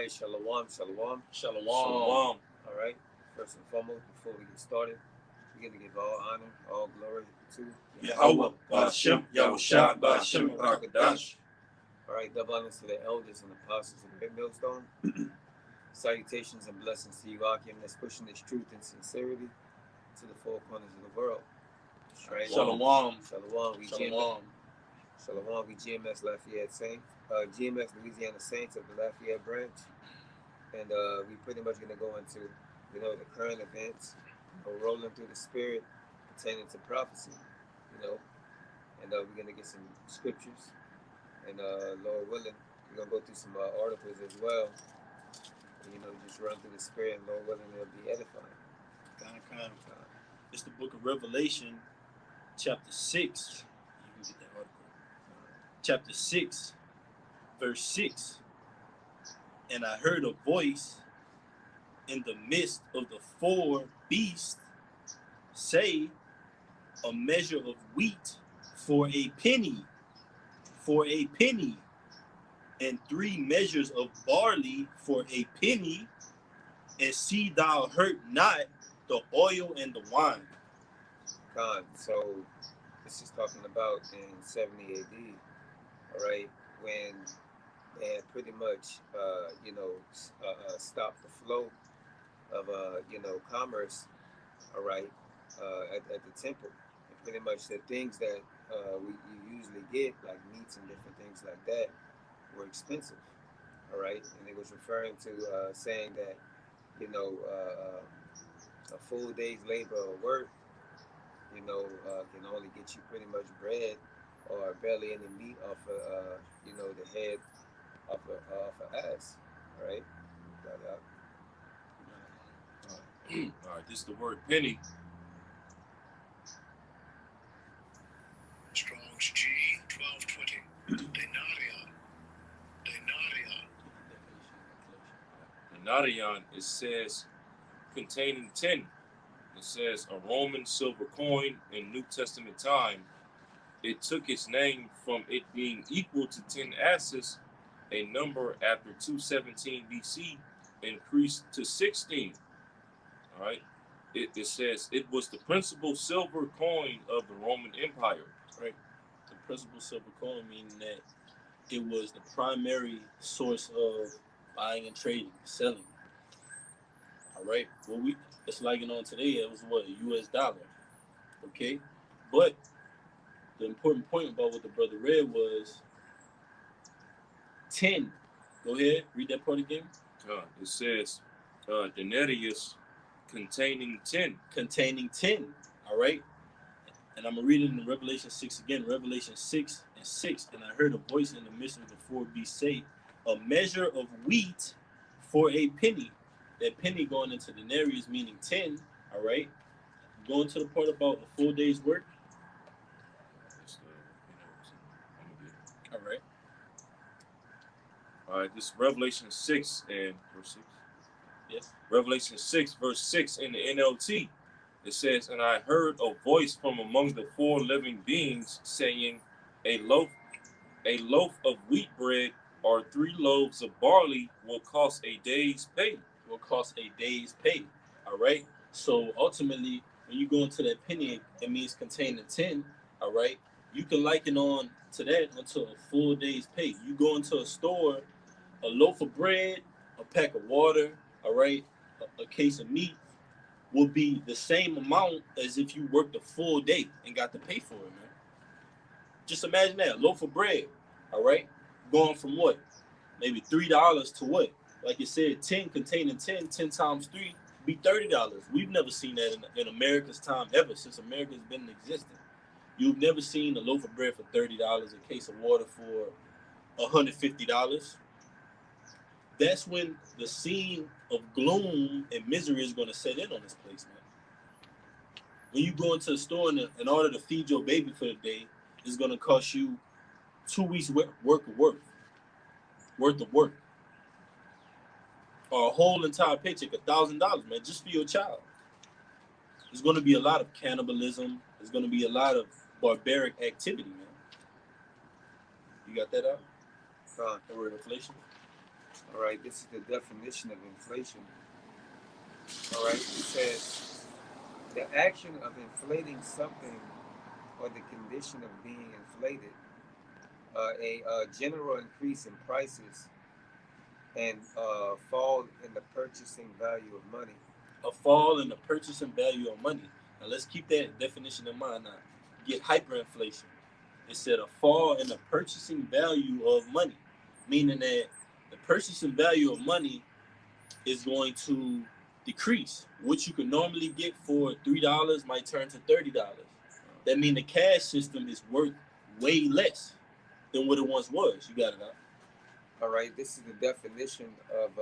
right, shalom, shalom. Shalom. All right, first and foremost, before we get started, we're going to give all honor, all glory to Yahweh, Ba'ashem, Yahushua, Ba'ashem, Rakadash. All right, double honors to the elders and apostles of the Great Millstone. Salutations and blessings to you, Akim, that's pushing this truth and sincerity to the four corners of the world. Right? Shalom. Shalom. Shalom. We GMS Lafayette Saints. GMS Louisiana Saints of the Lafayette branch. And we pretty much going to go into, the current events, rolling through the spirit pertaining to prophecy, and we're going to get some scriptures. And Lord willing, we're going to go through some articles as well. And, just run through the spirit, and Lord willing, it'll be edifying. It's the book of Revelation, chapter 6. You can get that article. Chapter 6, verse 6. And I heard a voice in the midst of the four beasts say, a measure of wheat for a penny, and 3 measures of barley for a penny, and see thou hurt not the oil and the wine. So this is talking about in 70 AD, all right, when they had pretty much, stopped the flow of, commerce, all right, at the temple. And pretty much the things that you usually get, like meats and different things like that, were expensive, all right? And it was referring to saying that, a full day's labor of work, can only get you pretty much bread or barely any meat off of, the head off an ass, all right? All right, this is the word penny. Strong's G 1220. Denarion, it says containing 10. It says a Roman silver coin in New Testament time. It took its name from it being equal to 10 asses, a number after 217 BC increased to 16. All right. It says it was the principal silver coin of the Roman Empire. Right. The principal silver coin meaning that it was the primary source of buying and trading, selling. All right. Well, it's like on today, it was what, a US dollar. Okay. But the important point about what the brother read was 10. Go ahead, read that part again. It says denarius containing 10. Containing 10. All right. And I'm going to read it in Revelation 6 again. Revelation 6 and 6. And I heard a voice in the midst of the four beasts say, a measure of wheat for a penny. That penny going into denarius meaning 10. All right. Going to the part about a full day's work. All right. All right. This is Revelation 6 and verse 6. Yes. Revelation 6, verse 6 in the NLT. It says, and I heard a voice from among the 4 living beings saying, a loaf of wheat bread or 3 loaves of barley will cost a day's pay. Will cost a day's pay. All right. So ultimately, when you go into that penny, it means containing 10. All right. You can liken on to that until a full day's pay. You go into a store, a loaf of bread, a pack of water, all right, a case of meat will be the same amount as if you worked a full day and got to pay for it, man. Just imagine that, a loaf of bread, all right, going from what? Maybe $3 to what? Like you said, 10 containing 10 times 3 be $30. We've never seen that in America's time ever, since America's been in existence. You've never seen a loaf of bread for $30, a case of water for $150. That's when the scene of gloom and misery is going to set in on this place, man. When you go into a store and in order to feed your baby for the day, it's going to cost you 2 weeks worth of work. Or a whole entire paycheck, $1,000, man, just for your child. There's going to be a lot of cannibalism. There's going to be a lot of barbaric activity, man. You got that out? The word inflation. All right, this is the definition of inflation. All right, it says the action of inflating something or the condition of being inflated, a general increase in prices and fall in the purchasing value of money. A fall in the purchasing value of money. Now let's keep that definition in mind. Now, get hyperinflation. It said a fall in the purchasing value of money, meaning that the purchasing value of money is going to decrease. What you could normally get for $3 might turn to $30. That means the cash system is worth way less than what it once was. You got it out. All right, this is the definition of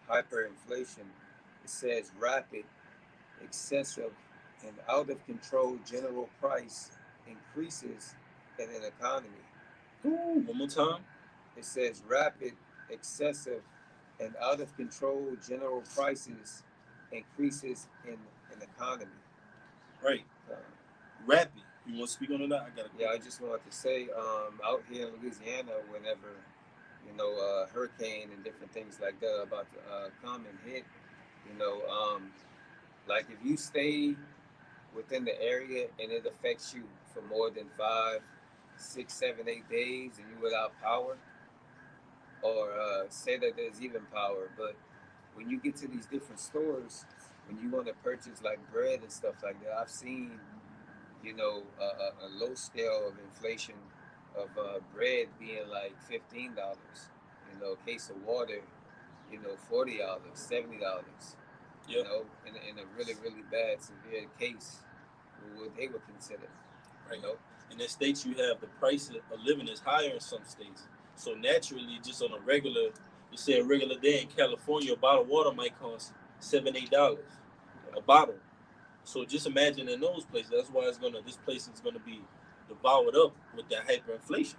hyperinflation. It says rapid, excessive, and out of control general price increases in an economy. Ooh, one more time. It says rapid, excessive, and out of control general prices increases in an economy. Right. Uh, Rapid. You want to speak on that? I got yeah, I just wanted to say, out here in Louisiana, whenever hurricane and different things like that are about to come and hit, you know, like if you stay within the area and it affects you for more than 5, 6, 7, 8 days, and you without power, or say that there's even power, but when you get to these different stores, when you want to purchase like bread and stuff like that, I've seen, a low scale of inflation of bread being like $15. A case of water, $40, $70. Yep. In a really really bad severe case, what they would consider. Right. You know, In the states, you have the price of living is higher in some states. So naturally, just on a regular, you say a regular day in California, a bottle of water might cost $7, $8 a bottle. So just imagine in those places. That's why this place is gonna be devoured up with that hyperinflation.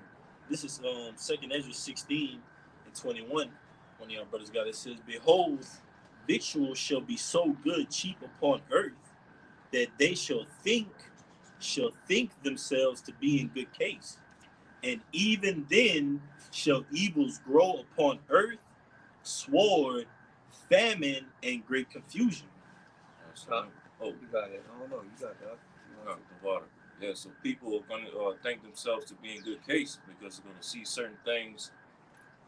This is Second Ezra 16:21. One of y'all brothers got it. Says, "Behold, victuals shall be so good cheap upon earth that they shall think themselves to be in good case, and even then shall evils grow upon earth, sword, famine, and great confusion." huh? Oh, You got it. I don't know. You got that. the water. Yeah, so people are going to think themselves to be in good case because they're going to see certain things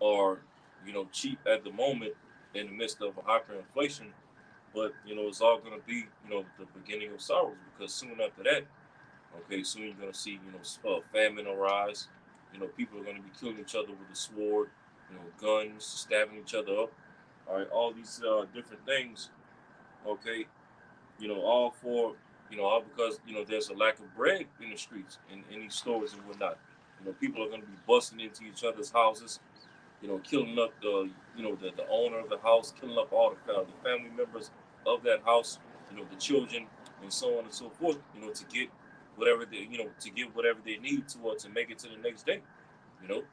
are, cheap at the moment in the midst of hyperinflation. But, it's all going to be, the beginning of sorrows because soon after that, okay, soon you're going to see, famine arise. People are going to be killing each other with a sword, guns, stabbing each other up. All right, all these different things, okay, all for, all because, there's a lack of bread in the streets, in these stores and whatnot. People are going to be busting into each other's houses, killing up the owner of the house, killing up all the family members of that house, the children, and so on and so forth, to get whatever they need to make it to the next day, you know.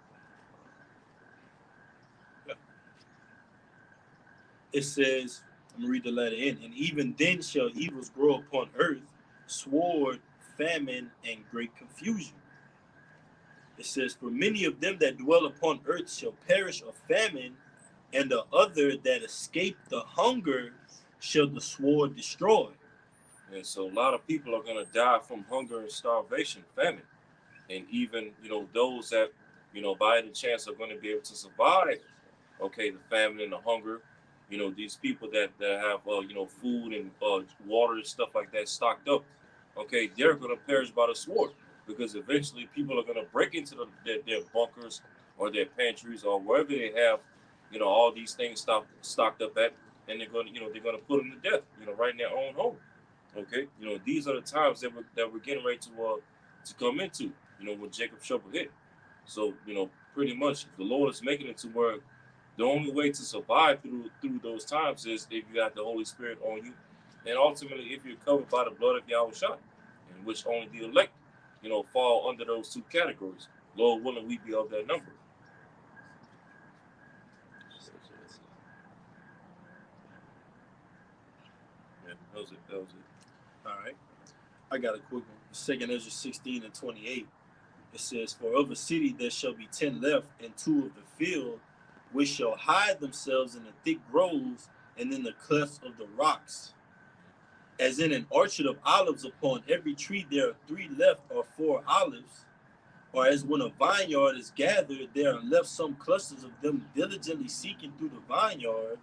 It says, I'm gonna read the letter in, and even then shall evils grow upon earth, sword, famine, and great confusion. It says, for many of them that dwell upon earth shall perish of famine, and the other that escape the hunger shall the sword destroy. And so a lot of people are going to die from hunger and starvation, famine, and even those that by any chance are going to be able to survive. Okay, the famine and the hunger. These people that have food and water and stuff like that stocked up. Okay, they're going to perish by the sword because eventually people are going to break into their bunkers or their pantries or wherever they have all these things stocked up at, and they're going to put them to death. Right in their own home. Okay, these are the times that we're getting ready to come into. When Jacob trouble hit. So pretty much the Lord is making it to where the only way to survive through those times is if you got the Holy Spirit on you, and ultimately if you're covered by the blood of Yahweh, in which only the elect, fall under those two categories. Lord willing, we be of that number. Yeah, that was it. That was it. All right. I got a quick one. Second Ezra 16:28. It says, for of a city there shall be 10 left, and 2 of the field, which shall hide themselves in the thick groves and in the clefts of the rocks. As in an orchard of olives, upon every tree there are three left or four olives. Or as when a vineyard is gathered, there are left some clusters of them diligently seeking through the vineyard.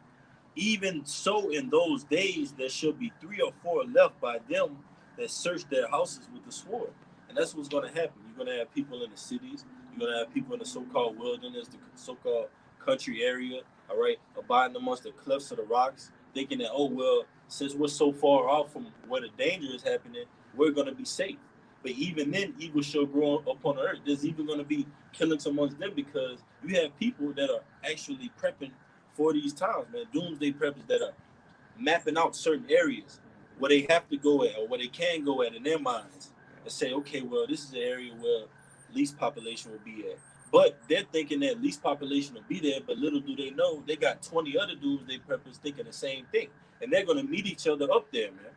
Even so, in those days, there shall be three or four left by them that search their houses with the sword. And that's what's going to happen. You're going to have people in the cities. You're going to have people in the so-called wilderness, the so-called country area, all right, abiding amongst the cliffs of the rocks, thinking that, oh, well, since we're so far off from where the danger is happening, we're going to be safe. But even then, evil shall grow upon the earth. There's even going to be killings amongst them because you have people that are actually prepping for these times, man. Doomsday preppers that are mapping out certain areas where they have to go at or where they can go at in their minds and say, okay, well, this is the area where least population will be at. But they're thinking that least population will be there, but little do they know they got 20 other doomsday preppers thinking the same thing. And they're going to meet each other up there, man,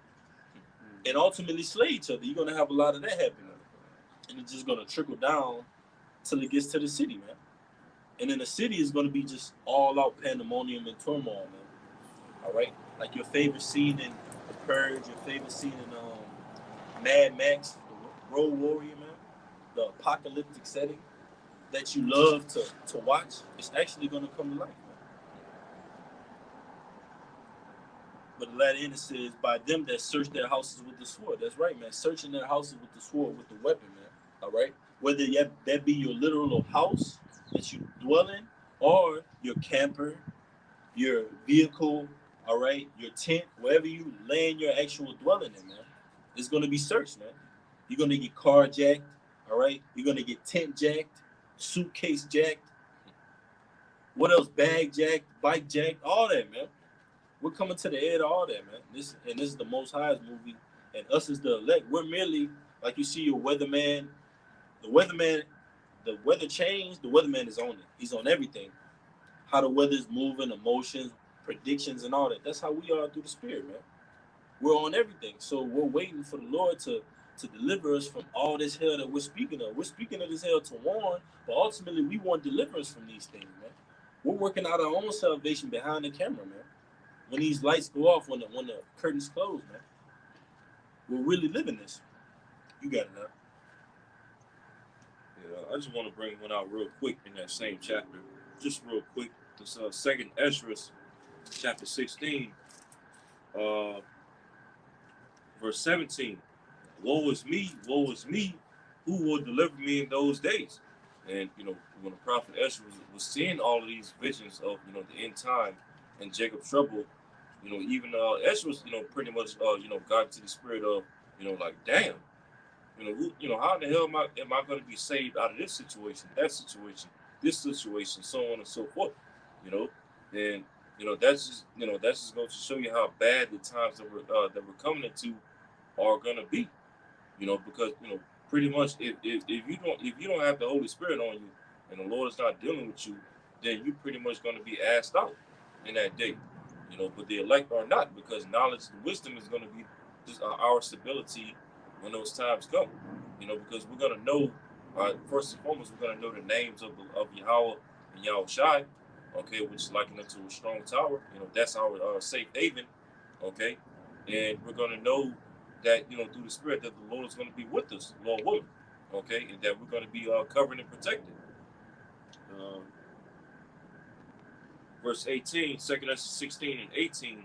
and ultimately slay each other. You're going to have a lot of that happening. And it's just going to trickle down till it gets to the city, man. And then the city is going to be just all out pandemonium and turmoil, man. All right? Like your favorite scene in The Purge, your favorite scene in Mad Max, The Road Warrior, man. The apocalyptic setting that you love to watch, it's actually going to come to life, man. But the latter end it says, by them that search their houses with the sword. That's right, man. Searching their houses with the sword, with the weapon, man. All right? Whether that be your literal house that you dwell in, or your camper, your vehicle, all right, your tent, wherever you land your actual dwelling in, man, it's going to be searched, man. You're going to get carjacked, all right? You're going to get tent jacked, suitcase jacked, what else? Bag jacked, bike jacked, all that, man. We're coming to the end of all that, man. This is the Most High's movie, and us as the elect. We're merely like you see your weatherman. The weatherman, the weather changed. The weatherman is on it. He's on everything. How the weather's moving, emotions, predictions, and all that. That's how we are through the Spirit, man. We're on everything. So we're waiting for the Lord to deliver us from all this hell that we're speaking of. We're speaking of this hell to warn, but ultimately we want deliverance from these things, man. We're working out our own salvation behind the camera, man. When these lights go off, when the curtains close, man, we're really living this. You got it now. Yeah, I just want to bring one out real quick in that same chapter. Just real quick. This second Ezra, chapter 16, uh, verse 17. Woe is me, who will deliver me in those days? And, when the prophet Ezra was seeing all of these visions of, the end time and Jacob's trouble, even Ezra was, pretty much, got into the spirit of, like, damn, how in the hell am I going to be saved out of this situation, that situation, this situation, so on and so forth, you know, and that's just going to show you how bad the times that we're coming into are going to be, because pretty much if you don't have the Holy Spirit on you and the Lord is not dealing with you, then you're pretty much going to be asked out in that day, but the elect are not, because knowledge and wisdom is going to be just our stability when those times come, because we're going to know, first and foremost, we're going to know the names of Yahweh and Yahweh Shai, okay, which is likened to a strong tower. That's our safe haven, okay, and we're going to know that, through the Spirit, that the Lord is going to be with us, Lord willing, okay, and that we're going to be covered and protected. Verse 18, 2 Ezra 16 and 18,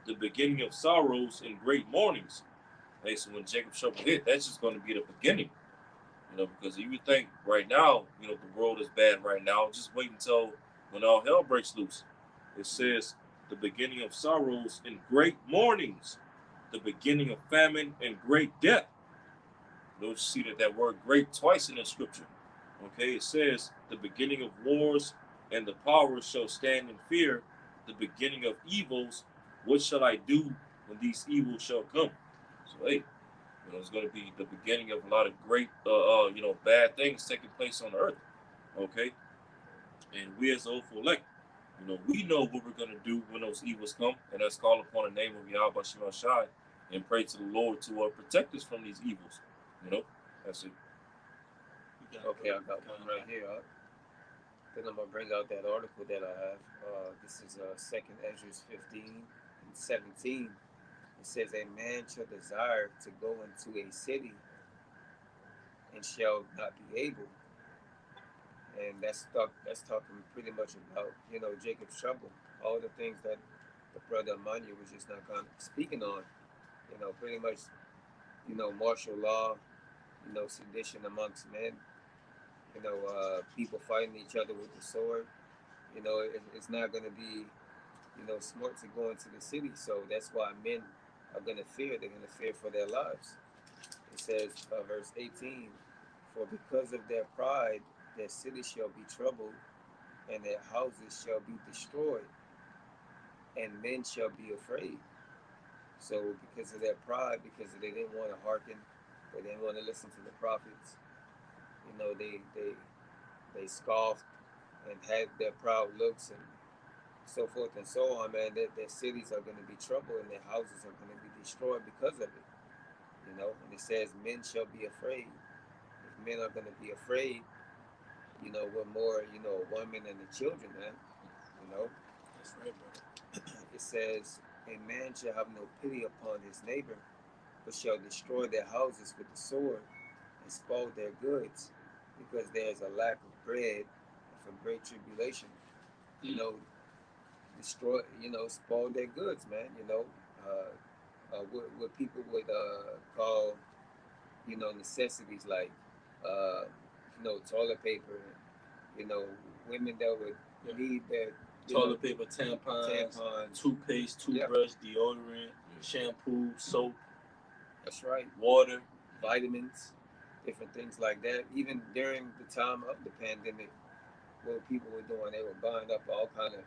the beginning of sorrows and great mournings. Hey, so when Jacob's trouble hit, that's just going to be the beginning, because you would think right now, the world is bad right now. Just wait until when all hell breaks loose. It says the beginning of sorrows and great mournings, the beginning of famine and great death. You'll see that word great twice in the scripture. Okay, it says the beginning of wars and the powers shall stand in fear, the beginning of evils. What shall I do when these evils shall come? So hey, it's going to be the beginning of a lot of great, bad things taking place on earth. Okay, and we as the hopeful elect, we know what we're going to do when those evils come, and that's call upon the name of Yahweh Shema Shai and pray to the Lord to protect us from these evils. That's it. Okay, I got one right here. Then I'm gonna bring out that article that I have. This is Second Ezra 15:17. It says, "A man shall desire to go into a city and shall not be able," and that's talking pretty much about Jacob's trouble, all the things that the brother Manya was just not kind of speaking on. Pretty much martial law, sedition amongst men, people fighting each other with the sword. It's not going to be smart to go into the city. So that's why men are going to fear. They're going to fear for their lives. It says, verse 18, "For because of their pride, their city shall be troubled, and their houses shall be destroyed, and men shall be afraid." So because of their pride, because they didn't want to hearken, they didn't want to listen to the prophets, they scoffed and had their proud looks and so forth and so on, man. Their cities are going to be troubled and their houses are going to be destroyed because of it. And it says men shall be afraid. If men are going to be afraid, we're more, women and the children, man. You know, That's right, brother. it says, "A man shall have no pity upon his neighbor, but shall destroy their houses with the sword and spoil their goods, because there is a lack of bread and for great tribulation." You know, destroy, spoil their goods, man. What people would call, necessities like, uh, toilet paper, you know, women that would Yeah. need their, Toilet paper, tampons, toothpaste, toothbrush, deodorant, shampoo, soap. That's right. Water, Vitamins, different things like that. Even during the time of the pandemic, what people were doing, they were buying up all kind of,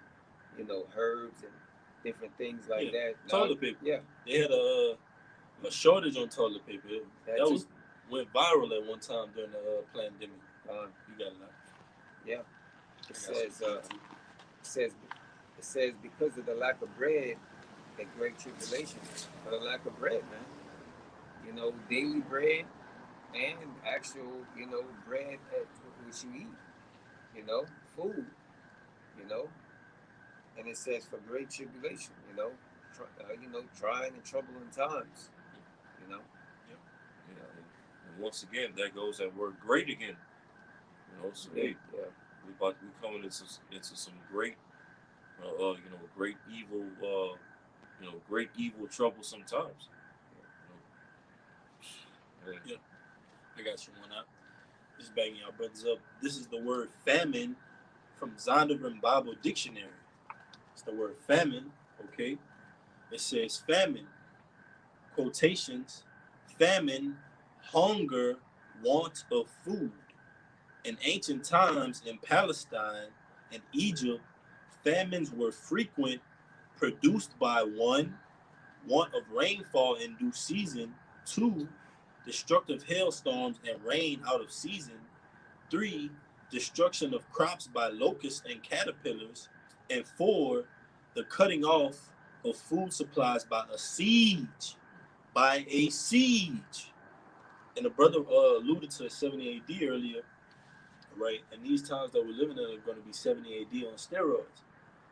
herbs and different things like that. Toilet paper. Yeah. They had a shortage on toilet paper. That was went viral at one time during the pandemic. You got it now. Yeah. It says, it says because of the lack of bread, the great tribulation for the lack of bread, man. Daily bread and actual, bread at which you eat, food, you know. And it says for great tribulation, trying and troubling times, you know. Yeah. And once again, that goes that word great again. So hey, we coming into some great, great evil, great evil trouble sometimes. Yeah, I got you one up. Just banging y'all brothers up. This is the word famine from Zondervan Bible Dictionary. It's the word famine, okay? It says famine, quotations, famine, hunger, want of food. In ancient times in Palestine and Egypt, famines were frequent, produced by one, want of rainfall in due season, two, destructive hailstorms and rain out of season, three, destruction of crops by locusts and caterpillars, and four, the cutting off of food supplies by a siege. By a siege. And the brother alluded to 70 AD earlier, right? And these times that we're living in are going to be 70 AD on steroids,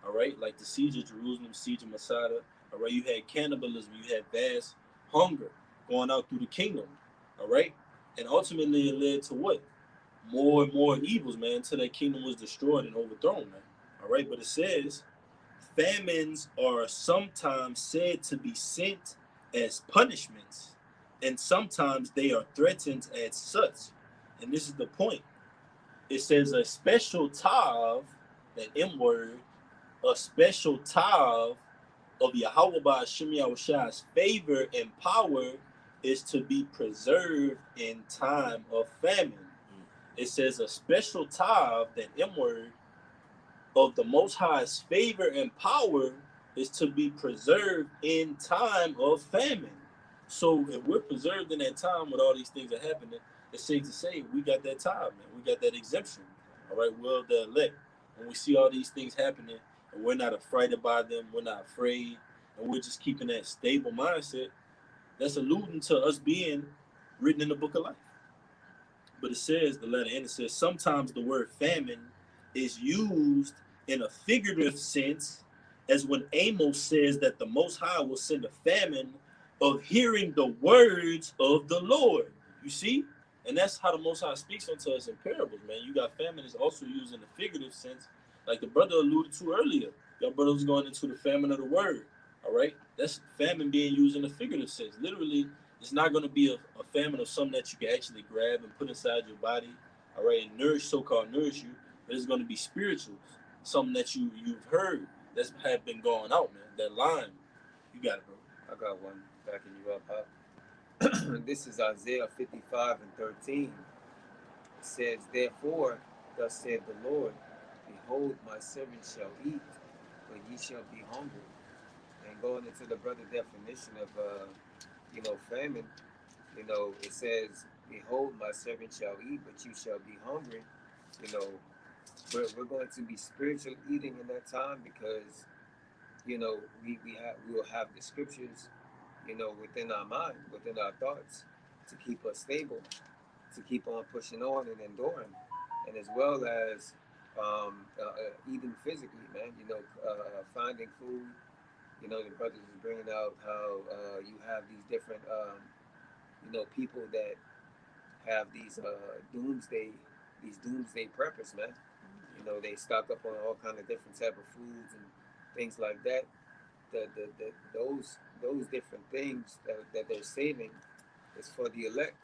all right? Like the siege of Jerusalem, siege of Masada, all right? You had cannibalism, you had vast hunger going out through the kingdom, all right? And ultimately it led to what? More and more evils, man, until that kingdom was destroyed and overthrown, man, all right? But it says famines are sometimes said to be sent as punishments, and sometimes they are threatened as such. And this is the point. It says a special tav, that M word, a special tav of Yahweh Ba'ashem Yahushua's favor and power is to be preserved in time of famine. It says a special tav, that M word, of the Most High's favor and power is to be preserved in time of famine. So if we're preserved in that time with all these things that are happening, it's safe to say we got that time, man. We got that exemption. All right, we're the elect. When we see all these things happening and we're not affrighted by them, we're not afraid, and we're just keeping that stable mindset, that's alluding to us being written in the book of life. But it says, the letter N, it says, sometimes the word famine is used in a figurative sense, as when Amos says that the Most High will send a famine of hearing the words of the Lord. You see? And that's how the Most High speaks unto us in parables, man. You got famine is also used in a figurative sense, like the brother alluded to earlier. Your brother was going into the famine of the word. All right? That's famine being used in a figurative sense. Literally, it's not going to be a famine of something that you can actually grab and put inside your body, all right, and nourish, so-called nourish you, but it's going to be spiritual, something that you've heard that's have been going out, man. That line, you got it, bro. I got one backing you up, huh? This is Isaiah 55 and 13. It says, Therefore, thus saith the Lord, Behold, my servant shall eat, but ye shall be hungry. And going into the brother definition of, famine, it says, Behold, my servant shall eat, but you shall be hungry. You know, we're going to be spiritual eating in that time because, we will have the scriptures, within our mind, within our thoughts, to keep us stable, to keep on pushing on and enduring, and as well as eating physically, man. Finding food. The brothers is bringing out how you have these different, people that have these doomsday preppers, man. They stock up on all kind of different type of foods and things like that. Those different things that they're saving is for the elect.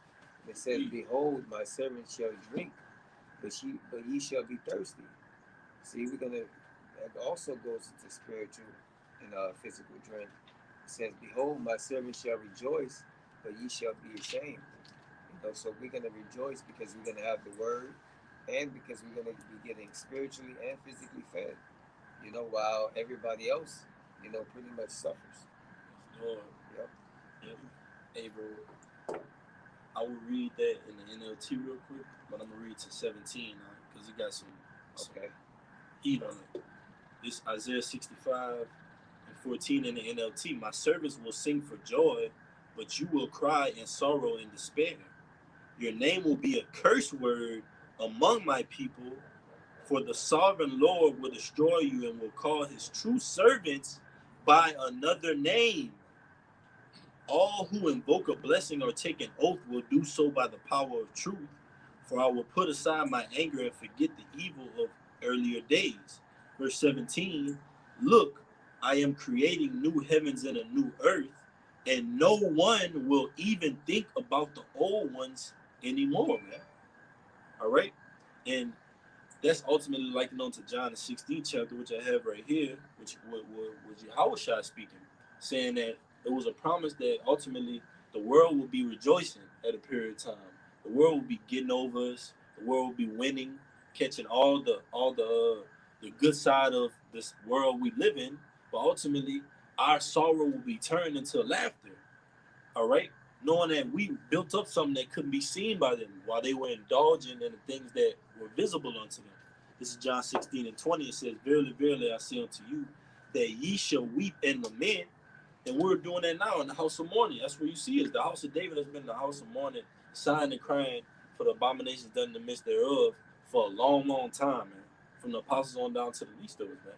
It says, "Behold, my servant shall drink, but ye shall be thirsty." See, that also goes into spiritual and physical drink. It says, "Behold, my servant shall rejoice, but ye shall be ashamed." So we're gonna rejoice because we're gonna have the word, and because we're gonna be getting spiritually and physically fed. While everybody else, pretty much suffers. Lord. Yep. Yep. Hey, bro, I will read that in the NLT real quick, but I'm gonna read to 17 now because it got some Okay. heat on it. This Isaiah 65 and 14 in the NLT. My servants will sing for joy, but you will cry in sorrow and despair. Your name will be a curse word among my people, for the sovereign Lord will destroy you and will call his true servants by another name. All who invoke a blessing or take an oath will do so by the power of truth. For I will put aside my anger and forget the evil of earlier days. Verse 17, look, I am creating new heavens and a new earth, and no one will even think about the old ones anymore, man. All right? And that's ultimately likened on to John the 16th chapter, which I have right here, which was Yahushua speaking, saying that it was a promise that ultimately the world will be rejoicing at a period of time. The world will be getting over us. The world will be winning, catching all the good side of this world we live in. But ultimately, our sorrow will be turned into laughter. All right, knowing that we built up something that couldn't be seen by them while they were indulging in the things that were visible unto them. This is John 16 and 20. It says, Verily, verily, I say unto you, that ye shall weep and lament. And we're doing that now in the house of mourning. That's where you see it. The house of David has been the house of mourning, sighing and crying for the abominations done in the midst thereof for a long, long time, man. From the apostles on down to the least of us, man.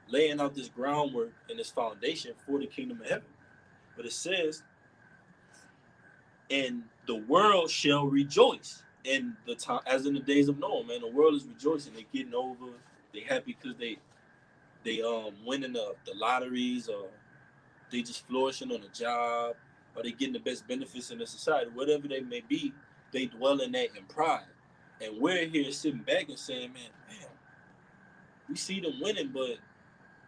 Laying out this groundwork and this foundation for the kingdom of heaven. But it says, and the world shall rejoice in the time, as in the days of Noah, man. The world is rejoicing. They're getting over. They happy because they winning the lotteries, or they just flourishing on a job, or they getting the best benefits in the society. Whatever they may be, they dwell in that in pride. And we're here sitting back and saying, man, we see them winning, but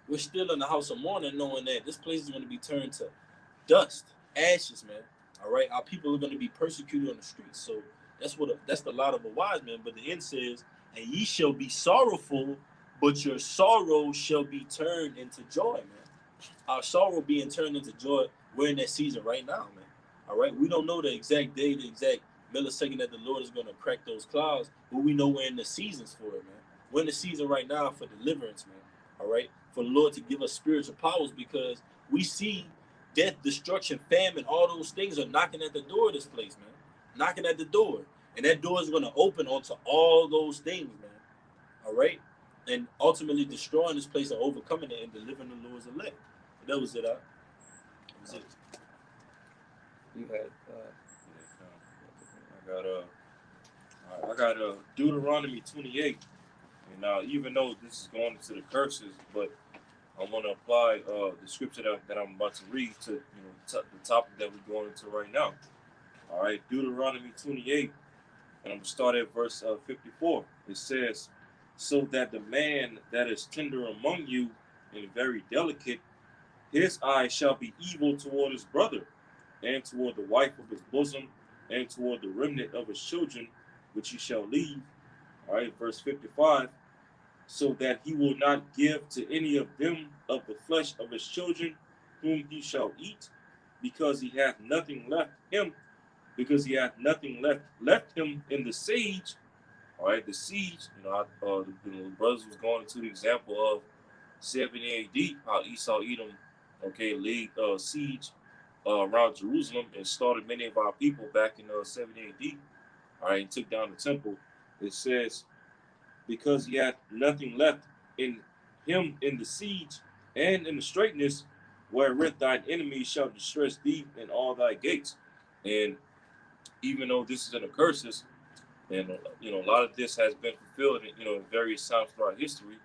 we're still in the house of mourning, knowing that this place is going to be turned to dust, ashes, man. All right, our people are going to be persecuted on the streets. So that's the lot of a wise man. But the end says, "And ye shall be sorrowful, but your sorrow shall be turned into joy, man." Our sorrow being turned into joy. We're in that season right now, man. All right, we don't know the exact day, the exact millisecond that the Lord is going to crack those clouds, but we know we're in the seasons for it, man. We're in the season right now for deliverance, man. All right, for the Lord to give us spiritual powers, because we see death, destruction, famine, all those things are knocking at the door of this place, man. Knocking at the door. And that door is going to open onto all those things, man. All right? and ultimately destroying this place and overcoming it and delivering the Lord's elect. That was it. That was it. You had I got Deuteronomy 28, and even though this is going into the curses, but I want to apply the scripture that I'm about to read to the topic that we're going into right now. All right, Deuteronomy 28, and I'm gonna start at verse 54. It says, "So that the man that is tender among you and very delicate, his eye shall be evil toward his brother, and toward the wife of his bosom, and toward the remnant of his children, which he shall leave." All right, verse 55. "So that he will not give to any of them of the flesh of his children, whom he shall eat, because he hath nothing left him, left him in the siege." All right, the siege. The brothers was going into the example of 70 A.D. How Esau Edom, laid siege around Jerusalem and slaughtered many of our people back in 70 A.D. All right, and took down the temple. It says, "Because he had nothing left in him in the siege and in the straitness, wherewith thine enemies shall distress thee in all thy gates." And even though this is in the curses, and a lot of this has been fulfilled, in various times throughout history.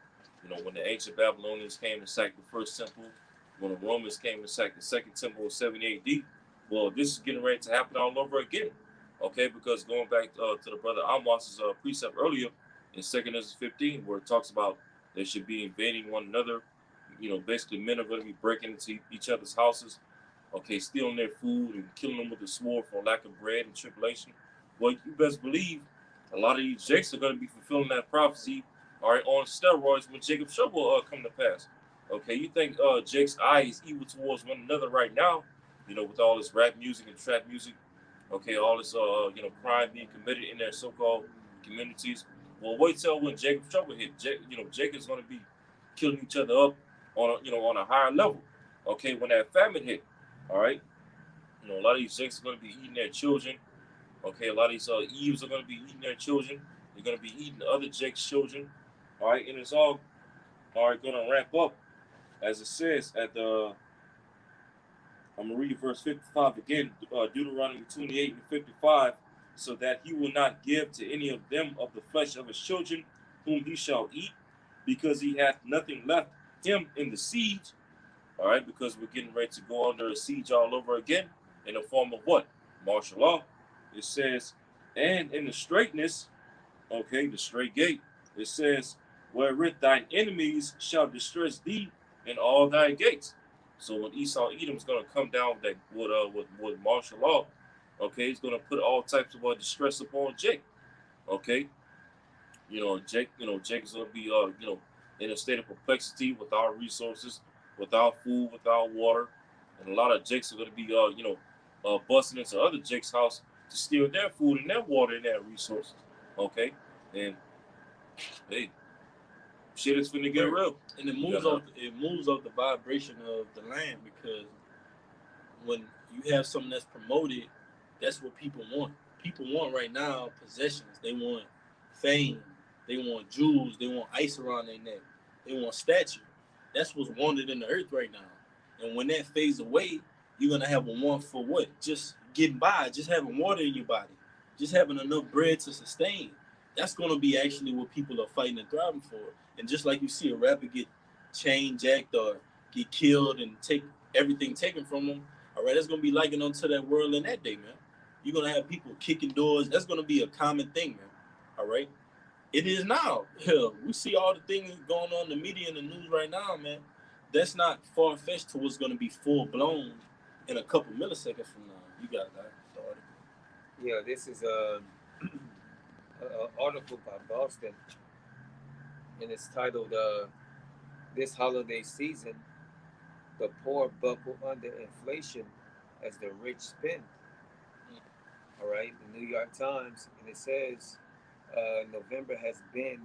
When the ancient Babylonians came and sacked the first temple, when the Romans came and sacked the second temple in 70 A.D. Well, this is getting ready to happen all over again. Okay, because going back to the brother Amos's precept earlier in 2 Ezra 15, where it talks about they should be invading one another. Basically men are going to be breaking into each other's houses, stealing their food and killing them with the sword for lack of bread and tribulation. Well, you best believe a lot of these jakes are going to be fulfilling that prophecy, all right, on steroids when Jacob's trouble come to pass. Okay, you think Jake's eye is evil towards one another right now, with all this rap music and trap music, all this crime being committed in their so-called communities. Well, wait till when Jacob's trouble hit. Jake is going to be killing each other up on a higher level. Okay, when that famine hit, all right, a lot of these Jakes are going to be eating their children. Okay, a lot of these Eves are going to be eating their children. They're going to be eating the other Jake's children. All right, and it's all right going to ramp up, as it says at the. I'm going to read verse 55 again, Deuteronomy 28 and 55. "So that he will not give to any of them of the flesh of his children, whom he shall eat, because he hath nothing left him in the siege." All right, because we're getting ready to go under a siege all over again in the form of what? Martial law. It says, "And in the straightness," the straight gate, it says, "wherewith thine enemies shall distress thee in all thy gates." So when Esau Edom is going to come down with martial law, he's going to put all types of distress upon Jake. Okay, Jake is going to be in a state of perplexity without resources, without food, without water, and a lot of Jakes are going to be busting into other Jake's house to steal their food and their water and their resources. Okay, and hey, shit is finna get real. And it moves off the vibration of the land, because when you have something that's promoted, that's what people want. People want right now possessions. They want fame. They want jewels. They want ice around their neck. They want statue. That's what's wanted in the earth right now. And when that fades away, you're gonna have a want for what? Just getting by, just having water in your body, just having enough bread to sustain. That's gonna be actually what people are fighting and thriving for. And just like you see a rapper get chain jacked or get killed and take everything taken from them, all right, that's gonna be likened onto that world in that day, man. You're gonna have people kicking doors. That's gonna be a common thing, man. All right. It is now. Hell, we see all the things going on in the media and the news right now, man. That's not far fetched to what's gonna be full blown in a couple milliseconds from now. You got that thought. yeah. This is a article by Boston, and it's titled "This Holiday Season, the Poor Buckle Under Inflation as the Rich Spend." All right, the New York Times, and it says November has been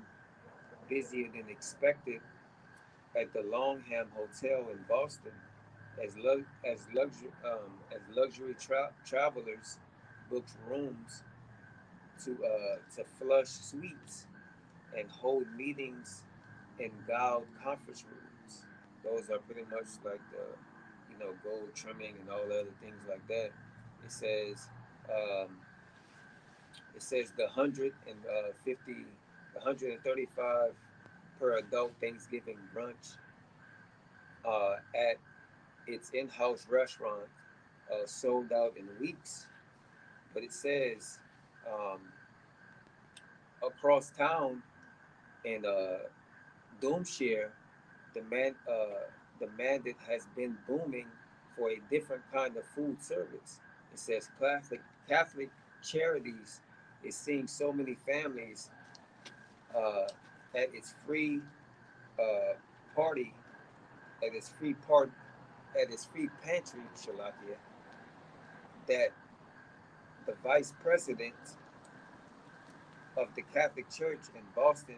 busier than expected at the Longham Hotel in Boston as luxury travelers booked rooms to flush suites and hold meetings and gold conference rooms. Those are pretty much like the, gold trimming and all the other things like that. It says, um, it says the 150, the 135 per adult Thanksgiving brunch at its in-house restaurant sold out in weeks. But it says um, across town in Doomshire, the demand it has been booming for a different kind of food service. It says Catholic Charities is seeing so many families uh, at its free uh, party, at its free part, at its free pantry, Shalakia, that the vice president of the Catholic Church in Boston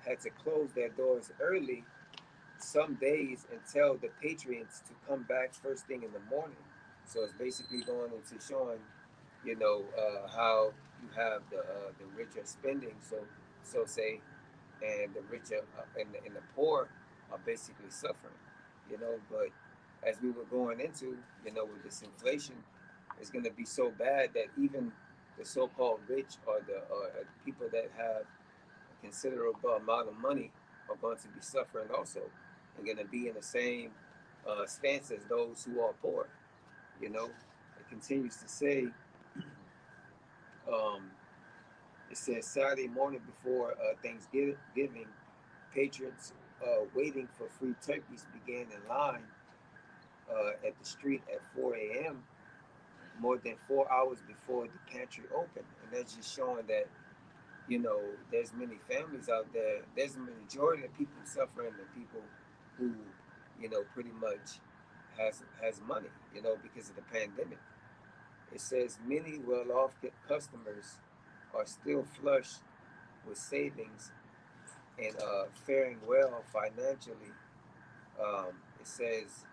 had to close their doors early some days and tell the patrons to come back first thing in the morning. So it's basically going into showing, how you have the rich are spending, so say, and the rich and the poor are basically suffering. But as we were going into, with this inflation, it's going to be so bad that even the so-called rich or the people that have a considerable amount of money are going to be suffering also, and going to be in the same stance as those who are poor. It continues to say, um, it says Saturday morning before Thanksgiving, patrons waiting for free turkeys began in line at the street at 4 a.m., more than 4 hours before the pantry opened. And that's just showing that, there's many families out there. There's a majority of people suffering than people who, pretty much has money, because of the pandemic. It says many well-off customers are still flush with savings and faring well financially. It says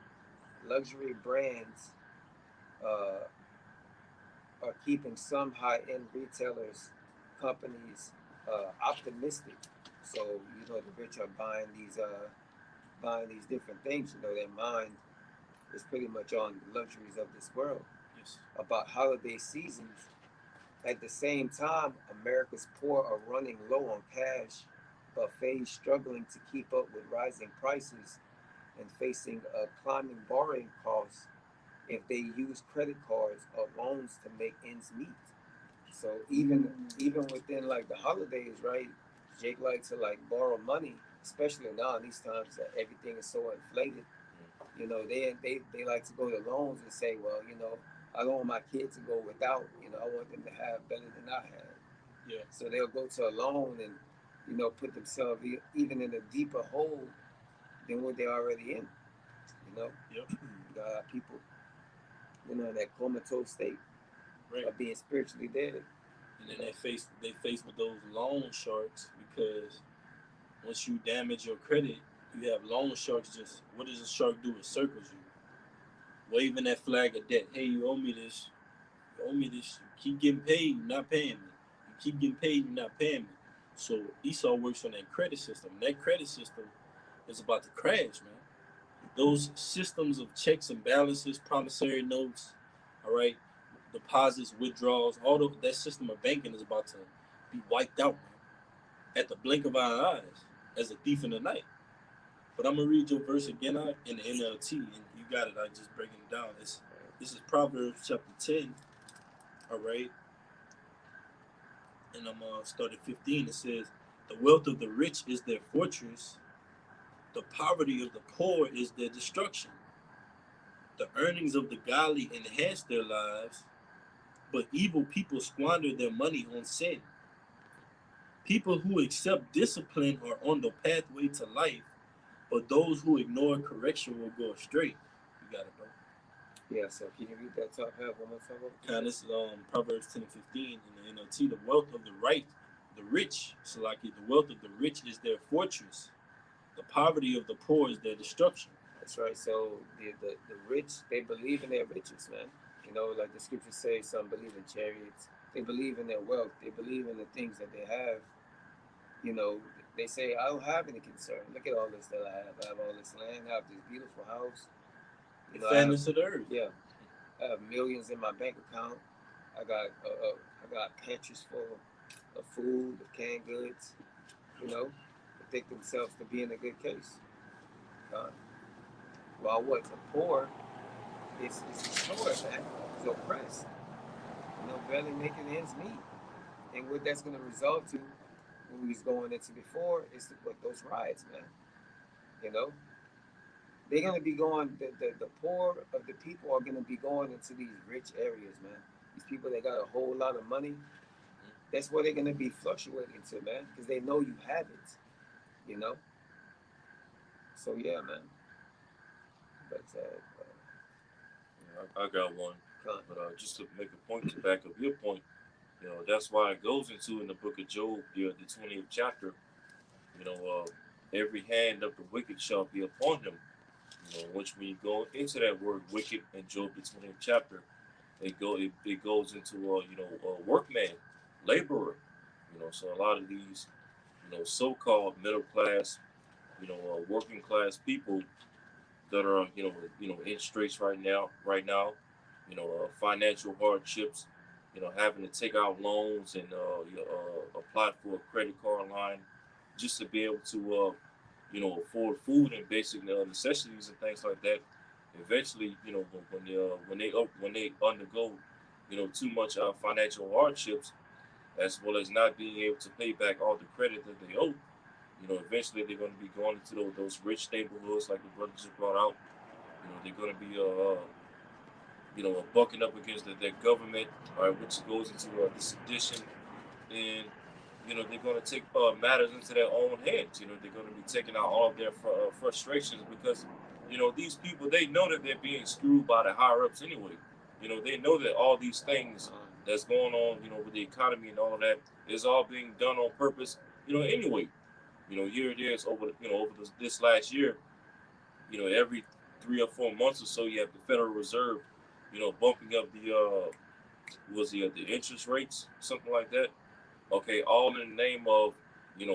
luxury brands uh, are keeping some high-end retailers, companies optimistic. So the rich are buying these different things. Their mind is pretty much on the luxuries of this world. Yes. About holiday seasons, at the same time, America's poor are running low on cash, buffets struggling to keep up with rising prices and facing climbing borrowing costs if they use credit cards or loans to make ends meet. So even within like the holidays, right? Jake likes to like borrow money, especially now in these times that everything is so inflated. They like to go to loans and say, well, I don't want my kids to go without. I want them to have better than I had. Yeah. So they'll go to a loan and put themselves even in a deeper hole than what they're already in. You know, Yep. you got people, in that comatose state Right. of being spiritually dead. And then they face with those loan sharks because once you damage your credit, you have loan sharks. Just what does a shark do? It circles you, waving that flag of debt. Hey, you owe me this. You owe me this. You keep getting paid. You're not paying me. You keep getting paid. You're not paying me. So Esau works on that credit system. That credit system is about to crash, man. Those systems of checks and balances, promissory notes, all right, deposits, withdrawals, that system of banking is about to be wiped out, man, at the blink of our eyes, as a thief in the night. But I'm gonna read your verse again in the NLT, and you got it. I just breaking it down. This is Proverbs chapter 10, all right, and I'm gonna start at 15. It says, "The wealth of the rich is their fortress; the poverty of the poor is their destruction. The earnings of the godly enhance their lives, but evil people squander their money on sin. People who accept discipline are on the pathway to life, but those who ignore correction will go astray." You got it, bro. Yeah. So can you read that top half one more time? This is Proverbs 10 and 15 in the NLT. The wealth of the rich, Salaki, the wealth of the rich is their fortress. The poverty of the poor is their destruction. That's right. So the rich, they believe in their riches, man. Like the scriptures say, some believe in chariots. They believe in their wealth. They believe in the things that they have. You know, They say I don't have any concern. Look at all this that I have. I have all this land. I have this beautiful house. The You know, I have, fatness of the earth. yeah, I have millions in my bank account. I got I got pantries full of food, of canned goods. You know, they think themselves to be in a good case. Uh, while what the poor is destroyed, man. Is oppressed. You know, barely making ends meet. And what that's going to result to, when we was going into before, is what those riots, man. You know, they're going to be going. The poor of the people are going to be going into these rich areas, man. These people that got a whole lot of money, that's where they're going to be fluctuating to, man, because they know you have it. You know. So yeah, man. But I got one, con, but just to make a point to back up your point, that's why it goes into in the book of Job, the 20th chapter. You know, every hand of the wicked shall be upon him. Which when you go into that word wicked in Job the 20th chapter, it goes into a workman, laborer. So a lot of these so-called middle class, working class people that are in straits right now, financial hardships, having to take out loans and apply for a credit card line just to be able to afford food and basic necessities and things like that. Eventually, when they undergo too much financial hardships, as well as not being able to pay back all the credit that they owe, eventually they're going to be going into those rich neighborhoods like the brother just brought out. They're going to be bucking up against their government, all right, which goes into the sedition, and they're going to take matters into their own hands. They're going to be taking out all of their frustrations because these people, they know that they're being screwed by the higher ups anyway. They know that all these things that's going on, with the economy and all of that is all being done on purpose. Anyway, here it is over this last year. Every 3 or 4 months or so, you have the Federal Reserve, bumping up the interest rates, something like that. Okay, all in the name of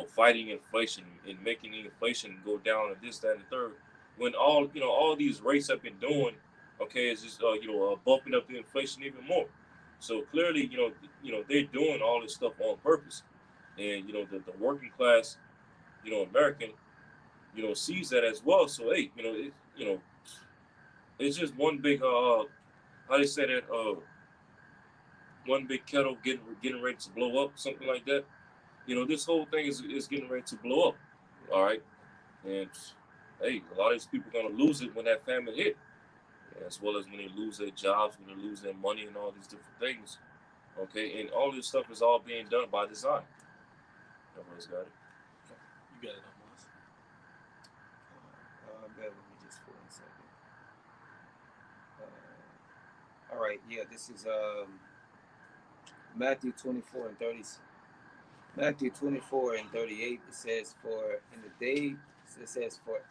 fighting inflation and making the inflation go down and this, that, and the third. When all these rates have been doing, okay, is just bumping up the inflation even more. So clearly, they're doing all this stuff on purpose, and the working class, American, sees that as well. So hey, it's just one big how they say that one big kettle getting ready to blow up, something like that. This whole thing is getting ready to blow up. All right, and hey, a lot of these people are gonna lose it when that famine hit, as well as when they lose their jobs, when they lose their money, and all these different things. Okay, and all this stuff is all being done by design. Everyone's got it. You got it, Amos. bear with me just for 1 second. All right, yeah, this is Matthew 24 and 30. Matthew 24 and 38. It says, "For in the day," it says, "For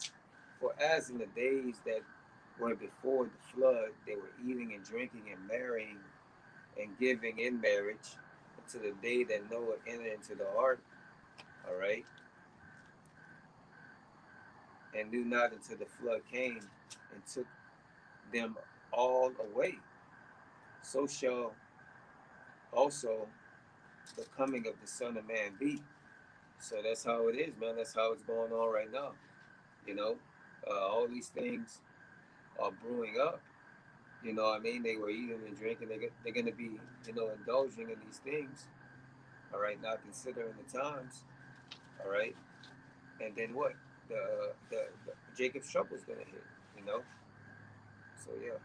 as in the days that were before the flood, they were eating and drinking and marrying and giving in marriage until the day that Noah entered into the ark." All right, and knew not until the flood came and took them all away. So shall also the coming of the Son of Man be. So that's how it is, man. That's how it's going on right now. You know, all these things are brewing up. You know what I mean? They were eating and drinking. They're going to be, indulging in these things. All right, not considering the times. All right, and then what? The Jacob's trouble is going to hit. You know. So yeah.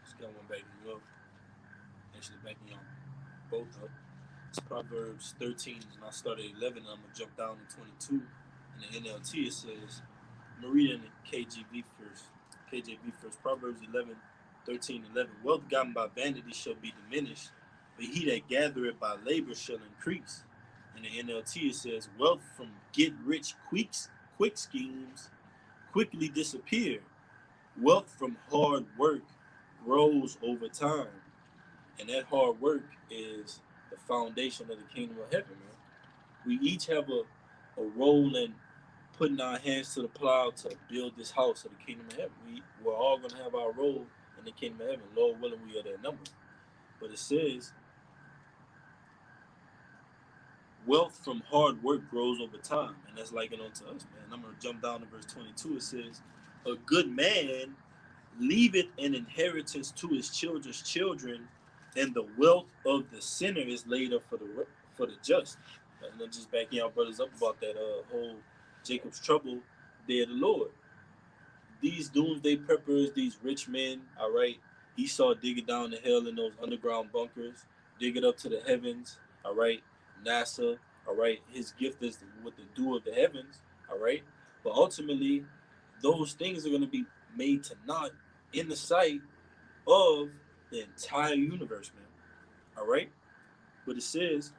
Just got one back in love. Actually, backing y'all both up. It's Proverbs 13, and I started 11, and I'm going to jump down to 22. In the NLT, it says, I'm going to read it in the KJV first. KJV first. Proverbs 11, 13, 11. Wealth gotten by vanity shall be diminished, but he that gathereth by labor shall increase. In the NLT, it says, wealth from get rich quick schemes quickly disappear. Wealth from hard work grows over time. And that hard work is the foundation of the kingdom of heaven, man. We each have a role in putting our hands to the plow to build this house of the kingdom of heaven. We're all going to have our role in the kingdom of heaven. Lord willing, we are that number. But it says, wealth from hard work grows over time. And that's likened unto us, man. I'm going to jump down to verse 22. It says, a good man leaveth an inheritance to his children's children, and the wealth of the sinner is laid up for the just. And then just backing our brothers up about that whole Jacob's trouble, day of the Lord. These doomsday preppers, these rich men, all right, Esau digging down the hill in those underground bunkers, dig it up to the heavens, all right, NASA, all right, his gift is with the dew of the heavens, all right, but ultimately, those things are going to be made to naught in the sight of the entire universe, man, all right, but it says,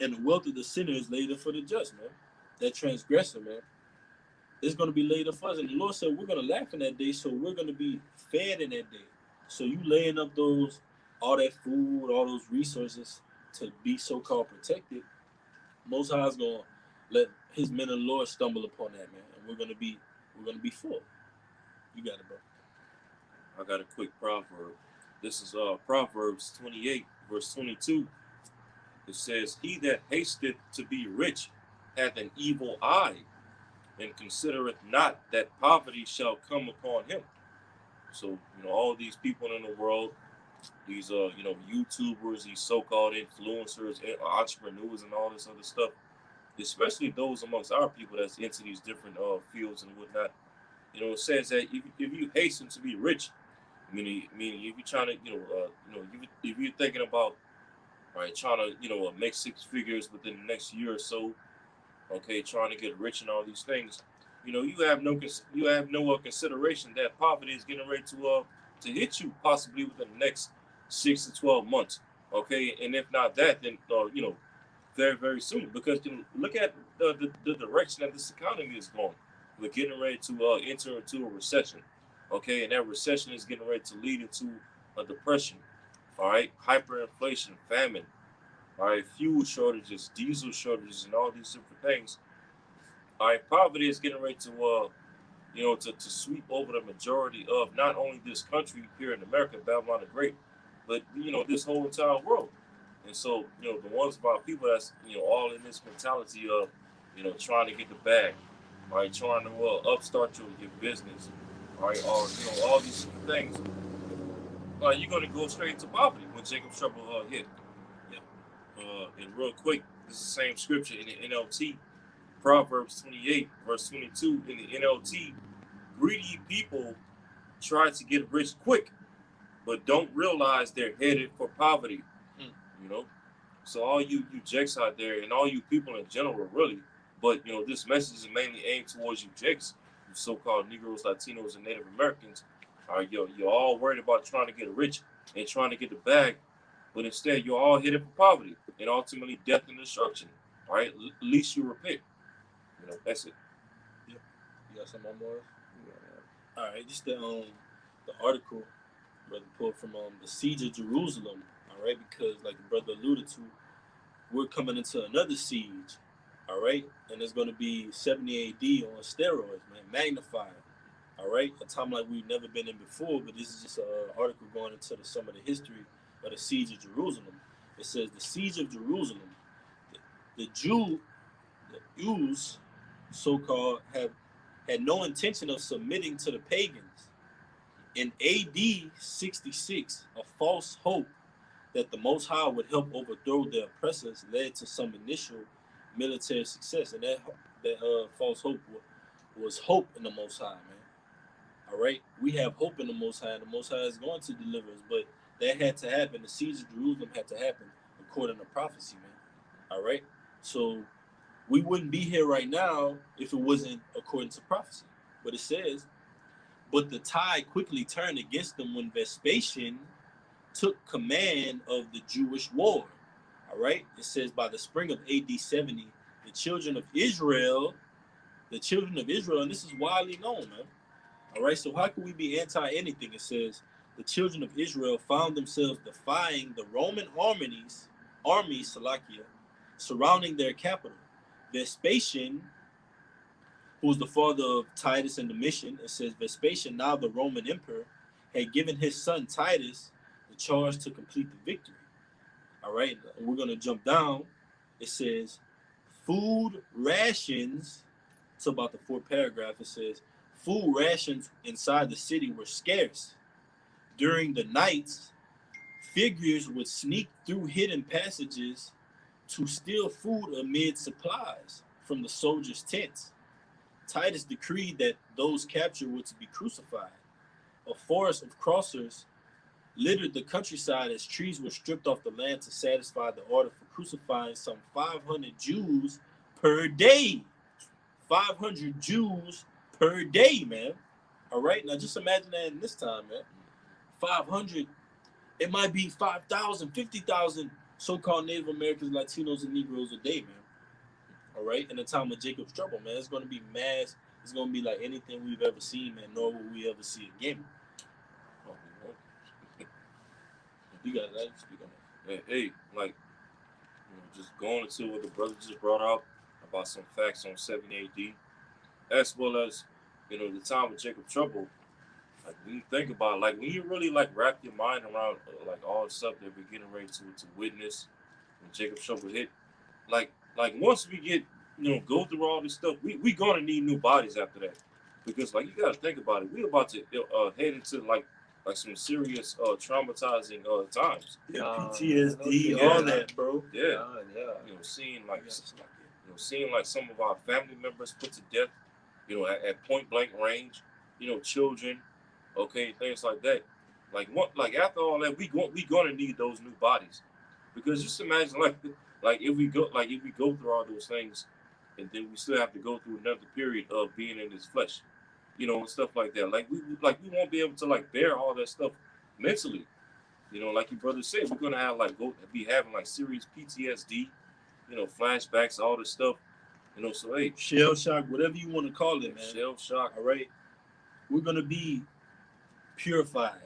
and the wealth of the sinner is laid up for the just, man, that transgressor, man, it's going to be laid up for us. And the Lord said, we're going to laugh in that day, so we're going to be fed in that day. So you laying up all that food, all those resources to be so-called protected, Most High is going to let his men of the Lord stumble upon that, man. And we're going to be full. You got it, bro. I got a quick proverb. This is Proverbs 28, verse 22. It says, he that hasteth to be rich hath an evil eye, and considereth not that poverty shall come upon him. So, all these people in the world, these YouTubers, these so-called influencers, entrepreneurs, and all this other stuff, especially those amongst our people that's into these different fields and whatnot. It says that if you hasten to be rich, meaning if you're trying to, if you're thinking about, right, trying to, make six figures within the next year or so, okay, trying to get rich and all these things, you have no consideration that poverty is getting ready to hit you possibly within the next 6 to 12 months, okay, and if not that, then very very soon, because look at the direction that this economy is going. We're getting ready to enter into a recession, okay, and that recession is getting ready to lead into a depression, all right, hyperinflation, famine, all right, fuel shortages, diesel shortages, and all these different things. All right, poverty is getting ready to, to sweep over the majority of not only this country here in America, Babylon the Great, but this whole entire world. And so, the ones of our people that's all in this mentality of trying to get the bag, all right, trying to upstart your business, all right, or all these different things. You're gonna go straight into poverty when Jacob's trouble hit. Yeah. And real quick, this is the same scripture in the NLT. Proverbs 28, verse 22 in the NLT, greedy people try to get rich quick, but don't realize they're headed for poverty. You know, so all you jakes out there and all you people in general, really, but this message is mainly aimed towards you jakes, you so-called Negroes, Latinos, and Native Americans. All right, you're all worried about trying to get rich and trying to get the bag, but instead you're all headed for poverty and ultimately death and destruction. All right, least you repent. That's it. Yeah. You got some more? Yeah. All right, just the article, brother, pulled from the siege of Jerusalem. All right, because like the brother alluded to, we're coming into another siege. All right, and it's going to be 70 AD on steroids, man, magnified. All right, a time like we've never been in before. But this is just an article going into some of the history of the siege of Jerusalem. It says the siege of Jerusalem. The Jews, so-called, have had no intention of submitting to the pagans. In AD 66, a false hope that the Most High would help overthrow the oppressors led to some initial military success, and that false hope was hope in the Most High, man. All right, we have hope in the Most High, and the Most High is going to deliver us, but that had to happen. The siege of Jerusalem had to happen according to prophecy, man. All right, so we wouldn't be here right now if it wasn't according to prophecy. But it says, but the tide quickly turned against them when Vespasian took command of the Jewish war. All right, it says by the spring of AD 70, the children of Israel, and this is widely known, man. All right, so how can we be anti anything? It says the children of Israel found themselves defying the Roman armies, Salakia, surrounding their capital. Vespasian, who was the father of Titus and Domitian, it says Vespasian, now the Roman emperor, had given his son Titus the charge to complete the victory. All right, we're going to jump down. It says food rations. It's about the fourth paragraph. It says food rations inside the city were scarce. During the nights, figures would sneak through hidden passages to steal food amid supplies from the soldiers' tents. Titus decreed that those captured were to be crucified. A forest of crossers littered the countryside as trees were stripped off the land to satisfy the order for crucifying some 500 Jews per day. 500 Jews per day, man. All right, now just imagine that in this time, man. 500, it might be 5,000, 50,000 so-called Native Americans, Latinos, and Negroes a day, man. All right, in the time of Jacob's trouble, man, it's going to be mass. It's going to be like anything we've ever seen, man, nor will we ever see again. You got that? Speak on that. Hey, like, just going into what the brother just brought out about some facts on 70 AD, as well as, the time of Jacob's trouble. Like, when you think about it, like, when you really, like, wrap your mind around, like, all the stuff that we're getting ready to witness when Jacob's trouble hit, like, once we get, go through all this stuff, we gonna need new bodies after that. Because, like, you gotta think about it. We about to head into, like some serious traumatizing times. PTSD, all that, bro. Yeah. Seeing like some of our family members put to death, at point blank range, children, okay, things like that. Like after all that, we gonna need those new bodies, because just imagine like if we go through all those things, and then we still have to go through another period of being in this flesh, and stuff like that. Like we won't be able to like bear all that stuff mentally. Like your brother said, we're gonna have be having like serious PTSD, flashbacks, all this stuff. So hey, shell shock, whatever you want to call it, man. Shell shock. All right, we're gonna be purified,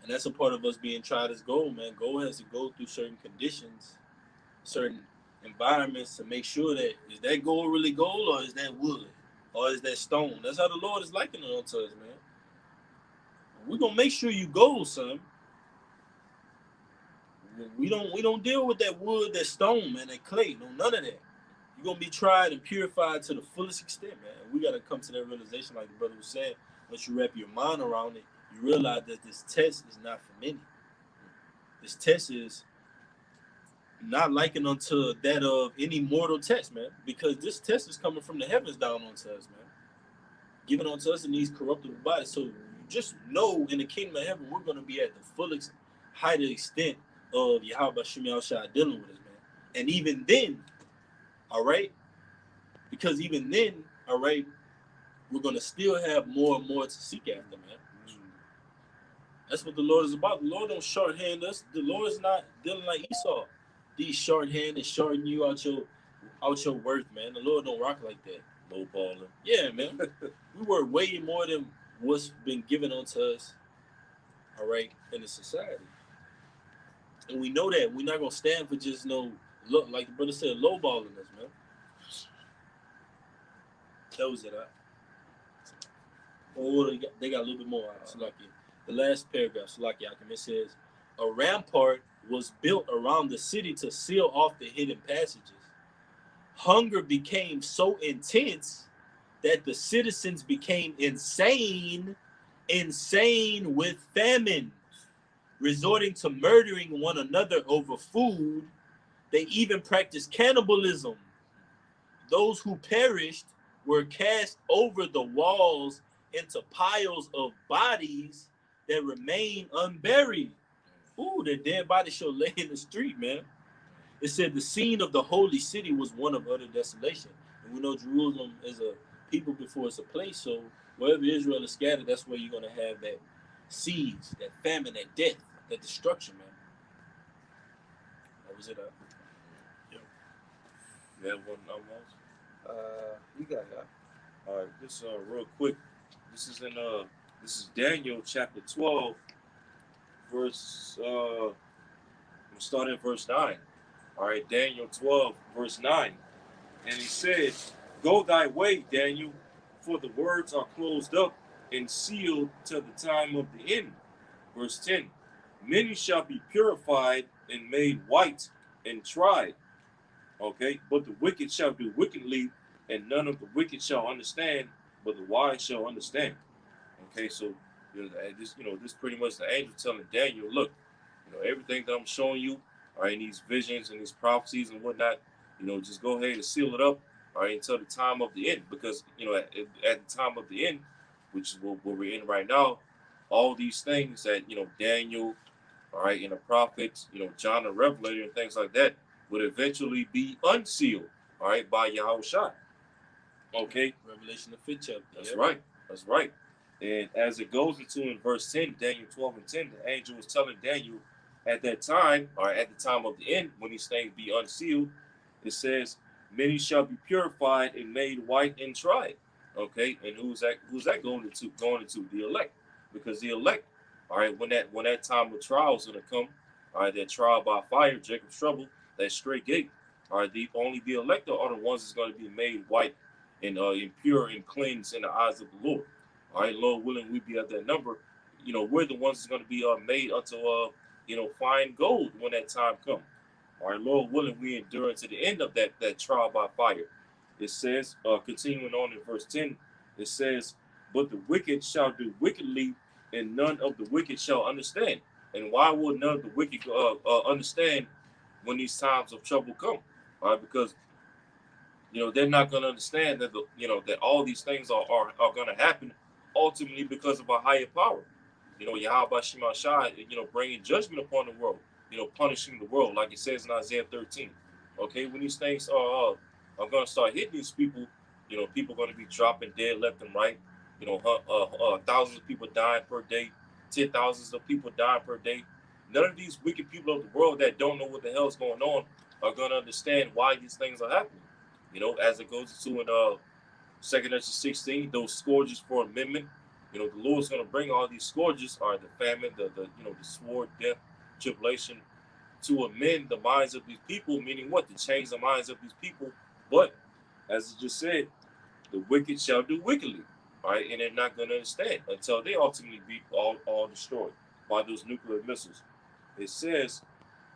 and that's a part of us being tried as gold, man. Gold has to go through certain conditions, certain environments to make sure that is that gold really gold, or is that wood, or is that stone? That's how the Lord is likening it unto us, man. We're gonna make sure you gold, son. We don't deal with that wood, that stone, man, that clay. No, none of that. You're gonna be tried and purified to the fullest extent, man. And we gotta come to that realization, like the brother was saying. Once you wrap your mind around it, you realize that this test is not for many. This test is not likened unto that of any mortal test, man, because this test is coming from the heavens down onto us, man, given unto us in these corruptible bodies. So just know, in the kingdom of heaven, we're going to be at the fullest height of extent of Yahweh Shem Yahushua dealing with us, man. And even then, all right, because even then, all right, we're going to still have more and more to seek after, man. That's what the Lord is about. The Lord don't shorthand us. The Lord is not dealing like Esau. These shorthand and shorten you out your worth, man. The Lord don't rock like that. Low balling. Yeah, man. We work way more than what's been given unto us, all right, in the society. And we know that. We're not going to stand for just look, like the brother said, low balling us, man. That was it, Oh, they got a little bit more. Salaki. The last paragraph, Salaki Akim, it says, a rampart was built around the city to seal off the hidden passages. Hunger became so intense that the citizens became insane with famine, resorting to murdering one another over food. They even practiced cannibalism. Those who perished were cast over the walls into piles of bodies that remain unburied. Ooh, their dead bodies shall lay in the street, man. It said the scene of the holy city was one of utter desolation. And we know Jerusalem is a people before it's a place. So wherever Israel is scattered, that's where you're going to have that siege, that famine, that death, that destruction, man. That was it. Yep. You have one almost? You got that. All right, this real quick. This is Daniel chapter 12, verse I'm starting at verse 9. All right, Daniel 12, verse 9. And he said, "Go thy way, Daniel, for the words are closed up and sealed till the time of the end." Verse 10, "Many shall be purified and made white and tried." Okay, "But the wicked shall do wickedly, and none of the wicked shall understand, but the wise shall understand." Okay, so this pretty much the angel telling Daniel, look, everything that I'm showing you, all right, in these visions and these prophecies and whatnot, just go ahead and seal it up, all right, until the time of the end, because at the time of the end, which is what we're in right now, all these things that Daniel, all right, and the prophets, John the Revelator and things like that would eventually be unsealed, all right, by Yahushua. Okay, Revelation the 5th chapter. that's right. That's right. And as it goes into in verse 10, Daniel 12 and 10, the angel was telling Daniel at that time, or at the time of the end, when these things be unsealed, it says, "Many shall be purified and made white and tried." Okay, and who's that? Who's that going into? Going into the elect, because the elect, all right, when that time of trial is going to come, all right, that trial by fire, Jacob's trouble, that straight gate, all right, the elect are the ones that's going to be made white and impure and cleansed in the eyes of the Lord. All right, Lord willing, we be at that number. We're the ones that's going to be made unto fine gold when that time comes. All right, Lord willing, we endure to the end of that trial by fire. It says, continuing on in verse 10, it says, "But the wicked shall do wickedly, and none of the wicked shall understand." And why would none of the wicked understand when these times of trouble come? All right, because they're not going to understand that that all these things are going to happen ultimately because of a higher power. Yahweh Shema Shai, bringing judgment upon the world, punishing the world, like it says in Isaiah 13. Okay, when these things are going to start hitting these people, people are going to be dropping dead left and right. Thousands of people dying per day, 10,000s of people dying per day. None of these wicked people of the world that don't know what the hell is going on are going to understand why these things are happening. As it goes into in 2nd Ezra 16, those scourges for amendment. The Lord's going to bring all these scourges, or the famine, the sword, death, tribulation, to amend the minds of these people, meaning what? To change the minds of these people. But as it just said, the wicked shall do wickedly, all right, and they're not going to understand until they ultimately be all destroyed by those nuclear missiles. It says,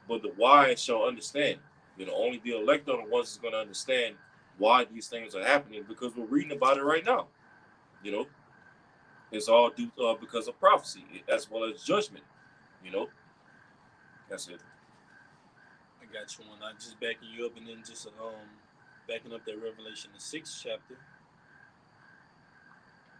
"But the wise shall understand." Only the elect are the ones that's going to understand why these things are happening, because we're reading about it right now. You know, it's all due because of prophecy as well as judgment. You know, that's it. I got you one. I just backing you up, and then just backing up that Revelation the 6th chapter.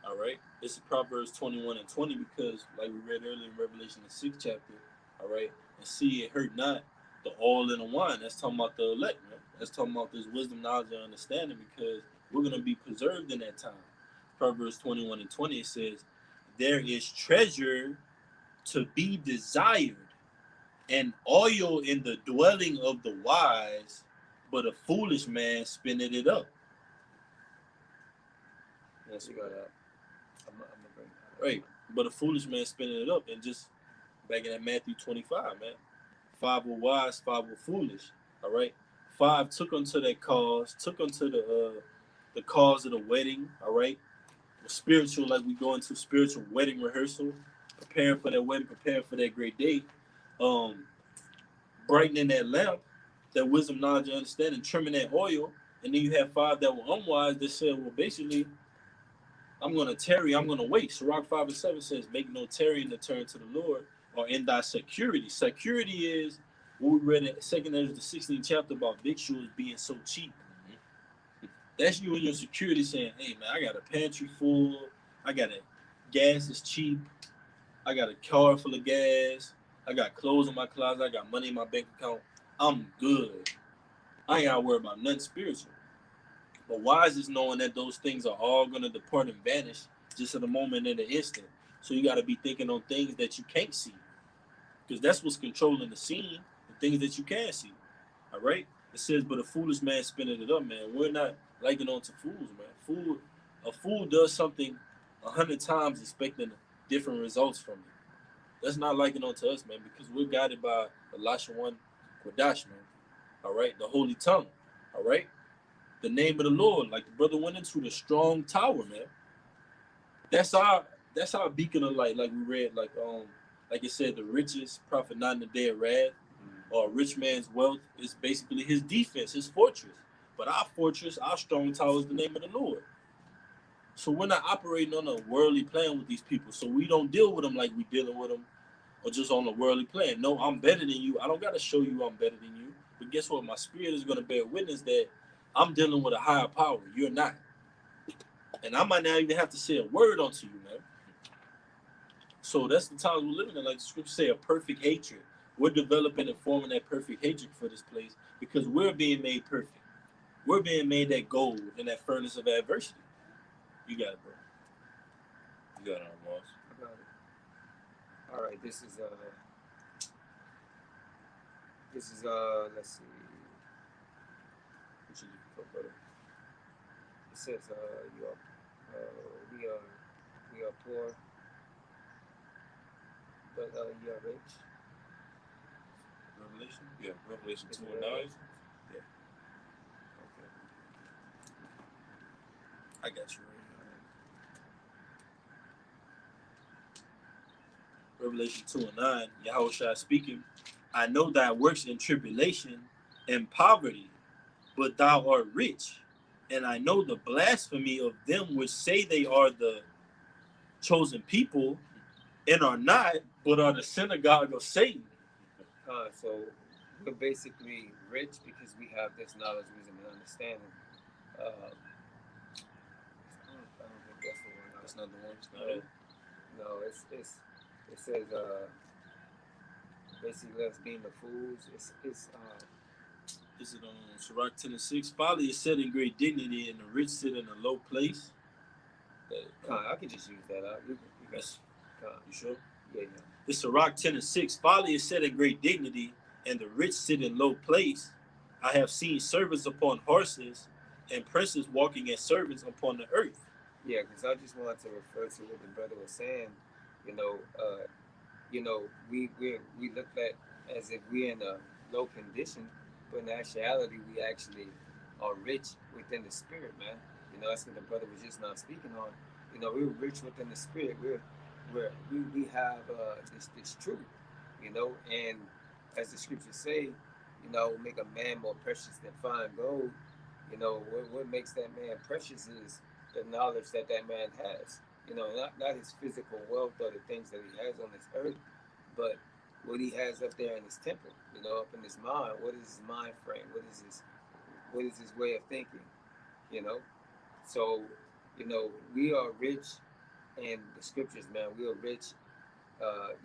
All right, this is Proverbs 21 and 20, because like we read earlier in Revelation the 6th chapter. All right, and see it hurt not the oil and the wine. That's talking about the elect, man. That's talking about this wisdom, knowledge, and understanding, because we're gonna be preserved in that time. Proverbs 21 and 20, it says, "There is treasure to be desired, and oil in the dwelling of the wise, but a foolish man spendeth it up." Yes, you got that. I'm gonna bring that. Right. But a foolish man spending it up. And just back in that Matthew 25, man. 5 were wise, 5 were foolish. All right. 5 took unto that cause, took unto the cause of the wedding. All right. Spiritual, like we go into spiritual wedding rehearsal, preparing for that wedding, preparing for that great day. Um, Brightening that lamp, that wisdom, knowledge, and understanding, trimming that oil. And then you have 5 that were unwise that said, well, basically, I'm going to tarry, I'm going to wait. Sirach 5 and 7 says, make no tarrying to turn to the Lord, or in thy security. Security is what we read in 2nd Ezra, the 16th chapter, about victuals being so cheap. That's you and your security saying, hey, man, I got a pantry full. I got a gas is cheap. I got a car full of gas. I got clothes in my closet. I got money in my bank account. I'm good. I ain't got to worry about nothing spiritual. But wise is knowing that those things are all going to depart and vanish just at a moment, in an instant. So you got to be thinking on things that you can't see, because that's what's controlling the scene, the things that you can see. All right? It says, but a foolish man spinning it up, man. We're not liking on to fools, man. A fool does something 100 times expecting different results from it. That's not liking on to us, man, because we're guided by the Lashawan Kodash, man. All right? The holy tongue. All right? the name of the Lord. Like the brother went into the strong tower, man. That's our beacon of light. Like we read, like it said, the richest profit not in the day of wrath, or a rich man's wealth is basically his defense, his fortress. But our fortress, our strong tower is the name of the Lord. So we're not operating on a worldly plan with these people. So we don't deal with them like we dealing with them, or just on a worldly plan. No, I'm better than you. I don't got to show you I'm better than you. But guess what? My spirit is going to bear witness that I'm dealing with a higher power. You're not. And I might not even have to say a word unto you, man. So that's the times we're living in. Like the scriptures say, a perfect hatred. We're developing and forming that perfect hatred for this place because we're being made perfect. We're being made that gold in that furnace of adversity. You got it, bro. You got it, boss. I got it. All right, this is let's see. What you looking for, brother? It says you are we are poor, but you are rich. Revelation? Yeah, Revelation Is 2 it and 9. Revelation? Yeah. Okay. I got you right here. Revelation 2 and 9, Yahushua speaking, I know thy works in tribulation and poverty, but thou art rich. And I know the blasphemy of them which say they are the chosen people and are not, but are the synagogue of Satan. So we're basically rich because we have this knowledge, wisdom, and understanding. I don't think that's the one. That's not the one. It's not No, it. no, it says basically us being the fools. Is it on Sirach 10 and 6? Folly is set in great dignity, and the rich sit in a low place. I could just use that out. That's, Con. you sure? Yeah. It's Sirach 10 and 6. Folly is set in great dignity, and the rich sit in low place. I have seen servants upon horses, and princes walking as servants upon the earth. Yeah, because I just wanted to refer to what the brother was saying. You know, uh, we look at as if we're in a low condition, but in actuality, we actually are rich within the spirit, man. You know, that's what the brother was just now speaking on. You know, we're rich within the spirit. We have this truth. You know, and as the scriptures say, you know, make a man more precious than fine gold. You know, what makes that man precious is the knowledge that that man has. You know, not his physical wealth or the things that he has on this earth, but what he has up there in his temple, you know, up in his mind. What is his mind frame? What is his way of thinking? You know, so you know we are rich in the scriptures, man. We are rich,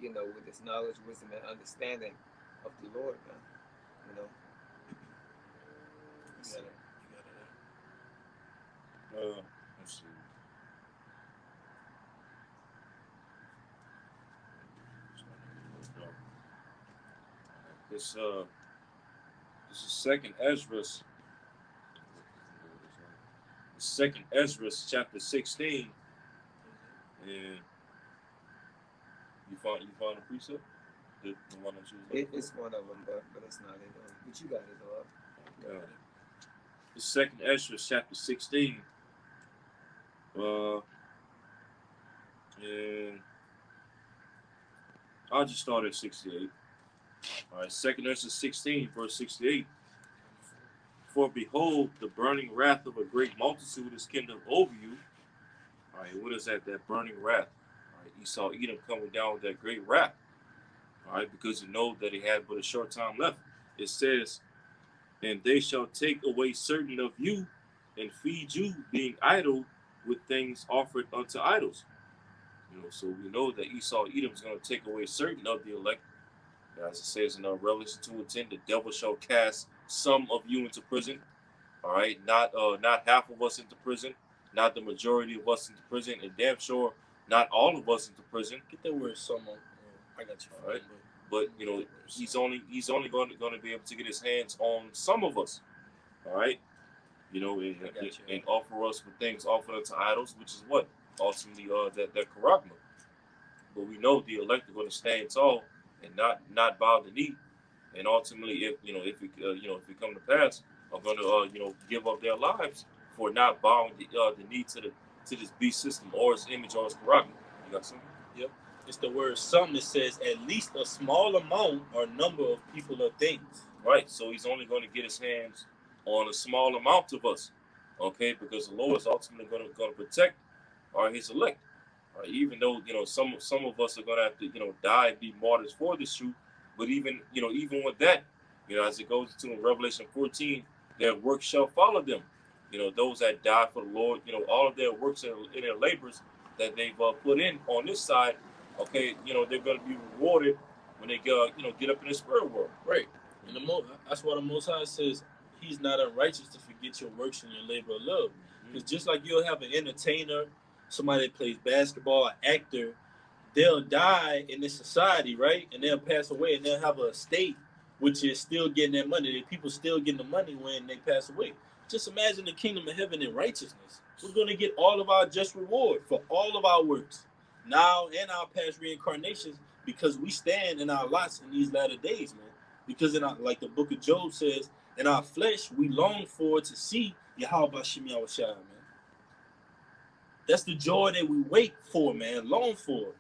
you know, with this knowledge, wisdom, and understanding of the Lord, man. You know, You got it. Let's see. This this is second Ezra chapter 16, and you find a precept, the one that you was looking it's one of them, but it's not it. But you got it, dog. for. The second Ezra chapter 16, and I'll just start at 68. All right, second Ezra 16, verse 68. For behold, the burning wrath of a great multitude is kindled over you. All right, what is that? That burning wrath. All right, Esau, Edom coming down with that great wrath. All right, because you know that he had but a short time left. It says, and they shall take away certain of you and feed you, being idle with things offered unto idols. You know, so we know that Esau, Edom is going to take away certain of the elect. As it says in Revelation 2 and 10, the devil shall cast some of you into prison. All right, not half of us into prison, not the majority of us into prison, and damn sure not all of us into prison. Get that word some on. I got you. All right, but you know he's only going to be able to get his hands on some of us. All right, you know, and offer us with things offered unto idols, which is what ultimately that charagma. But we know the elect are going to stand tall and not bow the knee, and ultimately, if it come to pass, are going to give up their lives for not bowing the knee to this beast system or its image or its prerogative. You got something? Yep. It's the word some that says at least a small amount or number of people or things. Right. So he's only going to get his hands on a small amount of us. Okay, because the Lord is ultimately going to protect his elect. Even though some of us are going to have to die and be martyrs for this truth, but even with that, as it goes into Revelation 14, their works shall follow them. Those that die for the Lord, all of their works and their labors that they've put in on this side, okay, they're going to be rewarded when they get up in the spirit world. Right. And that's why the Most High says He's not unrighteous to forget your works and your labor of love. Because just like you'll have an entertainer, somebody that plays basketball, an actor, they'll die in this society, right? And they'll pass away, and they'll have a estate which is still getting their money. The people still getting the money when they pass away. Just imagine the kingdom of heaven in righteousness. We're going to get all of our just reward for all of our works, now and our past reincarnations, because we stand in our lots in these latter days, man. Because like the book of Job says, in our flesh, we long for to see Yahweh Shem Yahushua, man. That's the joy that we wait for, man, long for.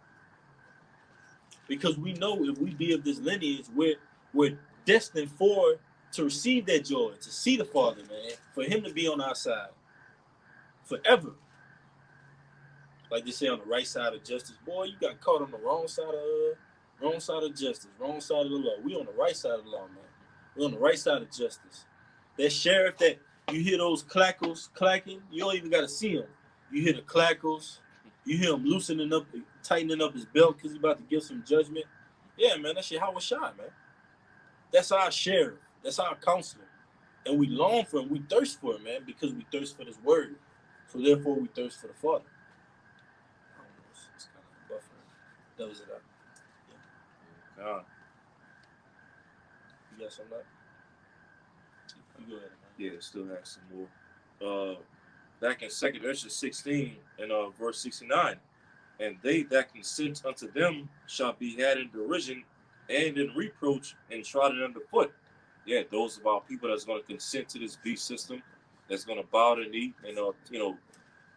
Because we know if we be of this lineage, we're destined to receive that joy, to see the Father, man, for Him to be on our side forever. Like they say, on the right side of justice. Boy, you got caught on the wrong side of justice, wrong side of the law. We on the right side of the law, man. We on the right side of justice. That sheriff that you hear those clackles clacking, you don't even got to see him. You hear the clackles, you hear him loosening up, tightening up his belt because he's about to give some judgment. Yeah, man, that shit how was shot, man. That's our sheriff. That's our counselor. And we long for him. We thirst for him, man, because we thirst for this word. So therefore, we thirst for the Father. I don't know. It's kind of buffering. That was it. Yeah. God. You got something up? You go ahead, man. Yeah, still have some more. Back in 2 Ezra 16 and verse 69, and they that consent unto them shall be had in derision and in reproach and trodden underfoot. Yeah, those of our people that's going to consent to this beast system, that's going to bow the knee and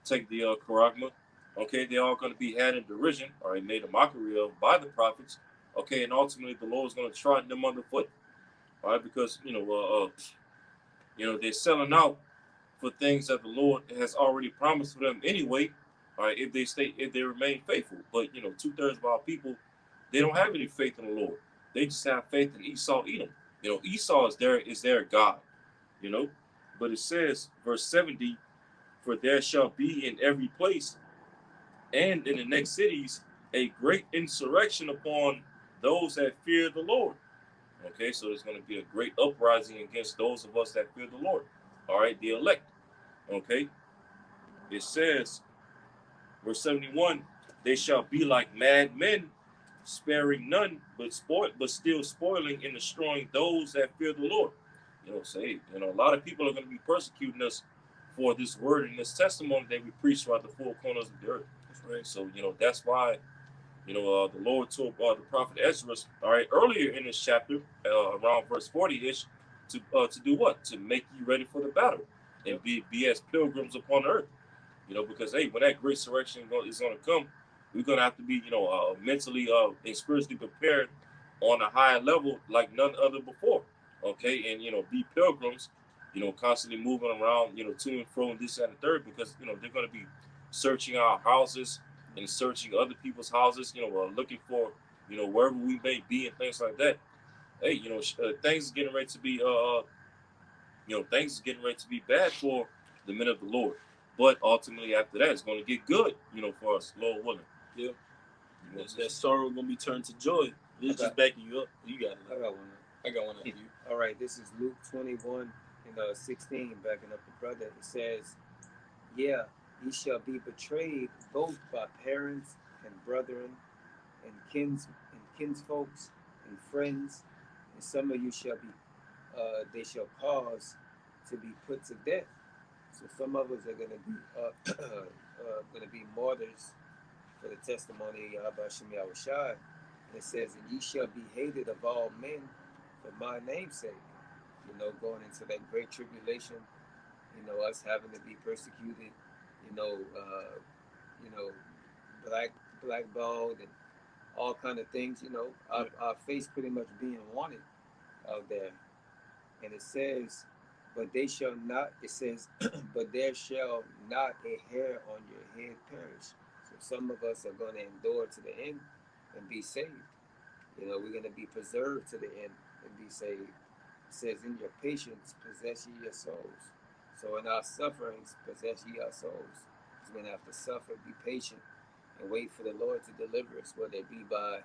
take the charagma. Okay, they're all going to be had in derision, or made a mockery of by the prophets. Okay, and ultimately the Lord is going to trot them underfoot. All right, because they're selling out for things that the Lord has already promised for them anyway. All right, if they remain faithful. But 2/3 of our people, they don't have any faith in the Lord. They just have faith in Esau, Edom. Esau is their God. But it says, verse 70, for there shall be in every place and in the next cities a great insurrection upon those that fear the Lord. Okay, so there's going to be a great uprising against those of us that fear the Lord. All right, the elect. Okay, it says, verse 71, they shall be like mad men, sparing none, but still spoiling and destroying those that fear the Lord. A lot of people are going to be persecuting us for this word and this testimony that we preach throughout the four corners of the earth. Right? So, that's why, the Lord told the prophet Ezra, all right, earlier in this chapter, around verse 40-ish, to do what? To make you ready for the battle and be as pilgrims upon earth. Because, hey, when that great resurrection is going to come, we're going to have to be, mentally and spiritually prepared on a higher level like none other before. Okay, and be pilgrims, constantly moving around, to and fro and this and the third, because they're going to be searching our houses and searching other people's houses, looking for wherever we may be and things like that. Hey, things is getting ready to be things is getting ready to be bad for the men of the Lord. But ultimately, after that, it's going to get good, for us, Lord willing. Yeah. That sorrow going to be turned to joy. It's just backing you up. You got it. I got one of you. All right, this is Luke 21 and 16, backing up the brother. It says, yeah, ye shall be betrayed both by parents and brethren and kinsfolks and friends, and some of you shall be, they shall cause to be put to death. So some of us are going to be martyrs for the testimony of Yahweh Shem Yahushua. And it says, and ye shall be hated of all men for my name's sake. going into that great tribulation, us having to be persecuted, you know, you know, black blackballed and all kind of things, our face pretty much being wanted out there. And it says, but they shall not, it says, but there shall not a hair on your head perish. So some of us are going to endure to the end and be saved. We're going to be preserved to the end and be saved. It says, in your patience, possess ye your souls. So in our sufferings, possess ye our souls. We're going to have to suffer, be patient, and wait for the Lord to deliver us, whether it be by,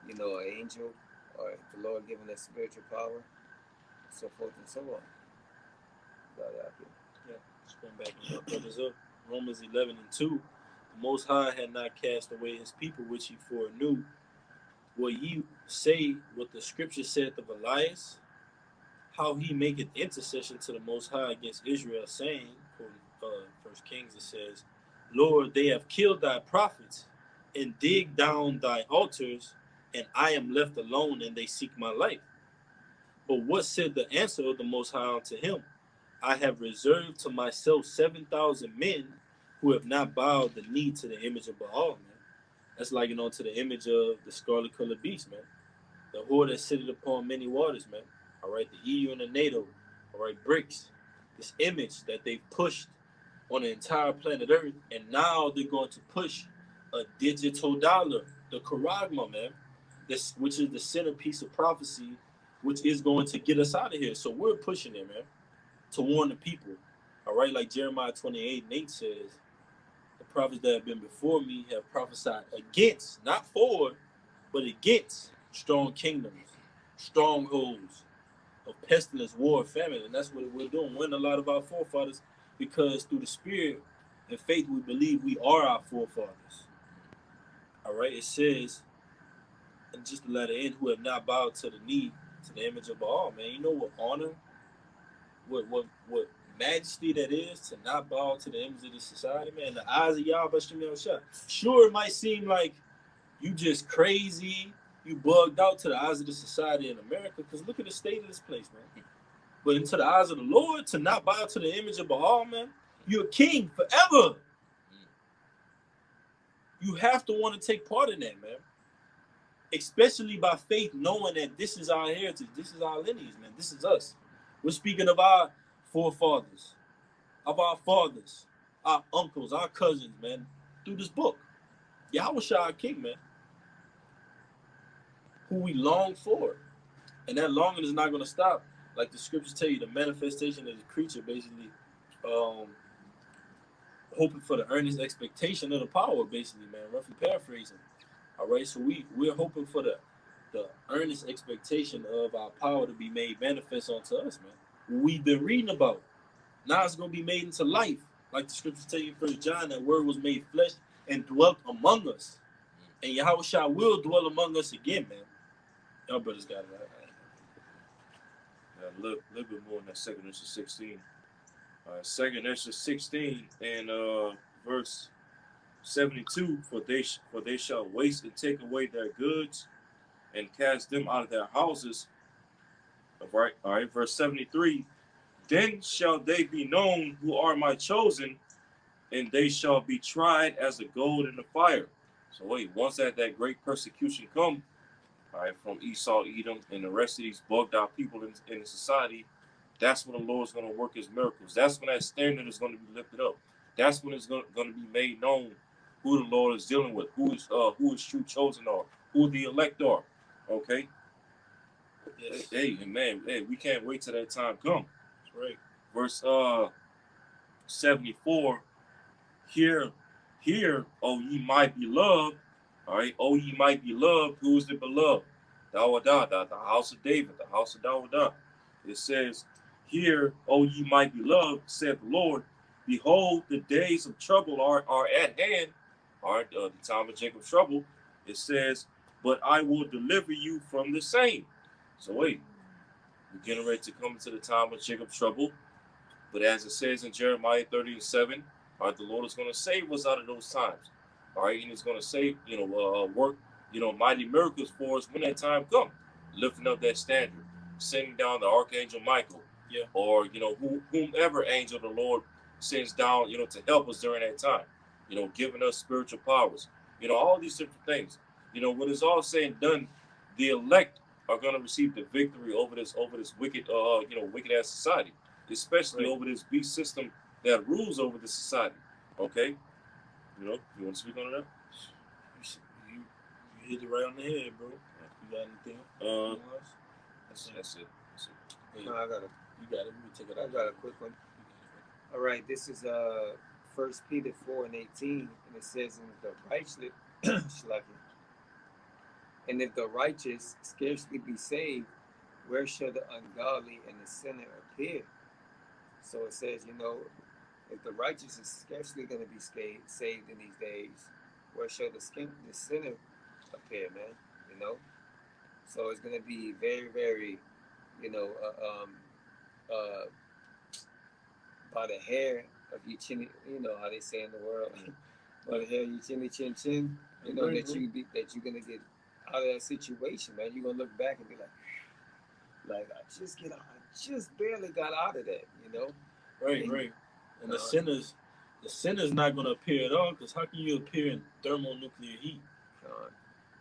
an angel or the Lord giving us spiritual power, so forth and so on. Yeah, just going back and my brothers up. Romans 11:2. The Most High had not cast away his people, which he foreknew. Will ye say what the scripture saith of Elias? How he maketh intercession to the Most High against Israel, saying, quoting First Kings, it says, Lord, they have killed thy prophets and dig down thy altars, and I am left alone, and they seek my life. But what said the answer of the Most High unto him? I have reserved to myself 7,000 men who have not bowed the knee to the image of Baal, man. That's likened on to the image of the scarlet colored beast, man. The whore that sitteth upon many waters, man. All right, the EU and the NATO. All right, BRICS. This image that they've pushed on the entire planet Earth, and now they're going to push a digital dollar, the charagma, man. This, which is the centerpiece of prophecy, which is going to get us out of here. So we're pushing it, man, to warn the people. All right, like Jeremiah 28:8 says, the prophets that have been before me have prophesied against, not for, but against strong kingdoms, strongholds of pestilence, war, famine. And that's what we're doing. We're in a lot of our forefathers because through the spirit and faith, we believe we are our forefathers. All right, it says, and just to let it in, who have not bowed to the knee to the image of Baal, man. You know what honor, what majesty that is to not bow to the image of this society, man. The eyes of Yahweh Shem Shah. Sure, it might seem like you just crazy, you bugged out to the eyes of the society in America, because look at the state of this place, man. But into the eyes of the Lord, to not bow to the image of Baal, man, you're a king forever. You have to want to take part in that, man. Especially by faith, knowing that this is our heritage, this is our lineage, man. This is us. We're speaking of our forefathers, of our fathers, our uncles, our cousins, man, through this book. Yahweh Shah, our king, man, who we long for. And that longing is not going to stop. Like the scriptures tell you, the manifestation of the creature, basically, hoping for the earnest expectation of the power, basically, man, roughly paraphrasing. All right, so we're hoping for the earnest expectation of our power to be made manifest unto us, man. We've been reading about. Now it's going to be made into life. Like the scriptures tell you in 1 John, that word was made flesh and dwelt among us. And Yahweh Shah will dwell among us again, man. Y'all brothers got it right. A little bit more in that 2nd Ezra 16. 2nd Ezra 16 and verse 72, for they shall waste and take away their goods and cast them out of their houses. All right, verse 73, then shall they be known who are my chosen, and they shall be tried as the gold in the fire. So wait, once that great persecution come, all right, from Esau, Edom, and the rest of these bugged out people in the society, that's when the Lord's going to work his miracles. That's when that standard is going to be lifted up. That's when it's going to be made known who the Lord is dealing with, who is true chosen are, who the elect are. Okay? Yes. Hey, man, we can't wait till that time come. That's right. Verse 74, hear, O ye my beloved. All right, O ye my beloved, who is the beloved? Dawadah, the house of David, the house of Dawadah. It says, hear, O ye my beloved, said the Lord, behold, the days of trouble are at hand. All right, the time of Jacob's trouble. It says, but I will deliver you from the same. So wait, we're getting ready to come into the time of Jacob's trouble. But as it says in Jeremiah 30:7, all right, the Lord is going to save us out of those times. All right, and he's going to save, work, mighty miracles for us when that time comes, lifting up that standard, sending down the Archangel Michael, Yeah. or whomever angel the Lord sends down, to help us during that time, giving us spiritual powers, all these different things. When it's all said and done, the elect are going to receive the victory over this wicked, wicked ass society, especially over this beast system that rules over the society. Okay, you want to speak on that? You hit it right on the head, bro. You got anything? That's it. Hey, No, I got a. you got it. We can take it out. I got a quick one. All right, this is First Peter 4:18, and it says, "And the righteous, and if the righteous scarcely be saved, where shall the ungodly and the sinner appear?" So it says, if the righteous is scarcely going to be saved in these days, where shall the sinner appear, man? You know, so it's going to be very, very, you know, uh, by the hair of your chinny. You know how they say in the world, by the hair of your chinny chin chin. You know that you're gonna get out of that situation, man. You're gonna look back and be like I just barely got out of that, you know. Right. And the sinner's not gonna appear at all, because how can you appear in thermonuclear heat?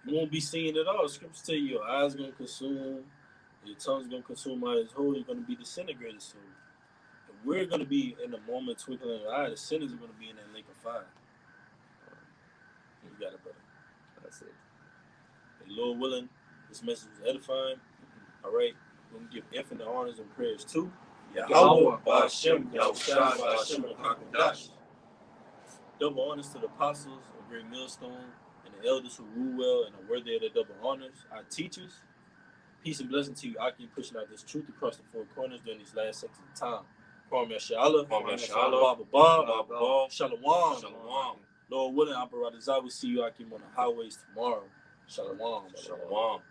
You won't be seeing it all. Scriptures tell you your eyes gonna consume, your tongue's gonna consume out his whole. You're gonna be disintegrated soon. If we're gonna be in the moment twinkling of an eye, the sinners are gonna be in that lake of fire. You got it, brother. That's it. And Lord willing, this message was edifying. All right, we're gonna give infinite honors and prayers too. Yahweh, Ba'ashem, Yahushua, Ba'ashem, HaKadosh. Double honors to the apostles of Great Millstone and the elders who rule well and are worthy of their double honors. Our teachers, peace and blessing to you, Aki, pushing out this truth across the four corners during these last sections of time. Kwame Yashala, Baba, Shalom. Lord willing, Operator Zah, we see you, Akim, on the highways tomorrow. Shalom. Shalom.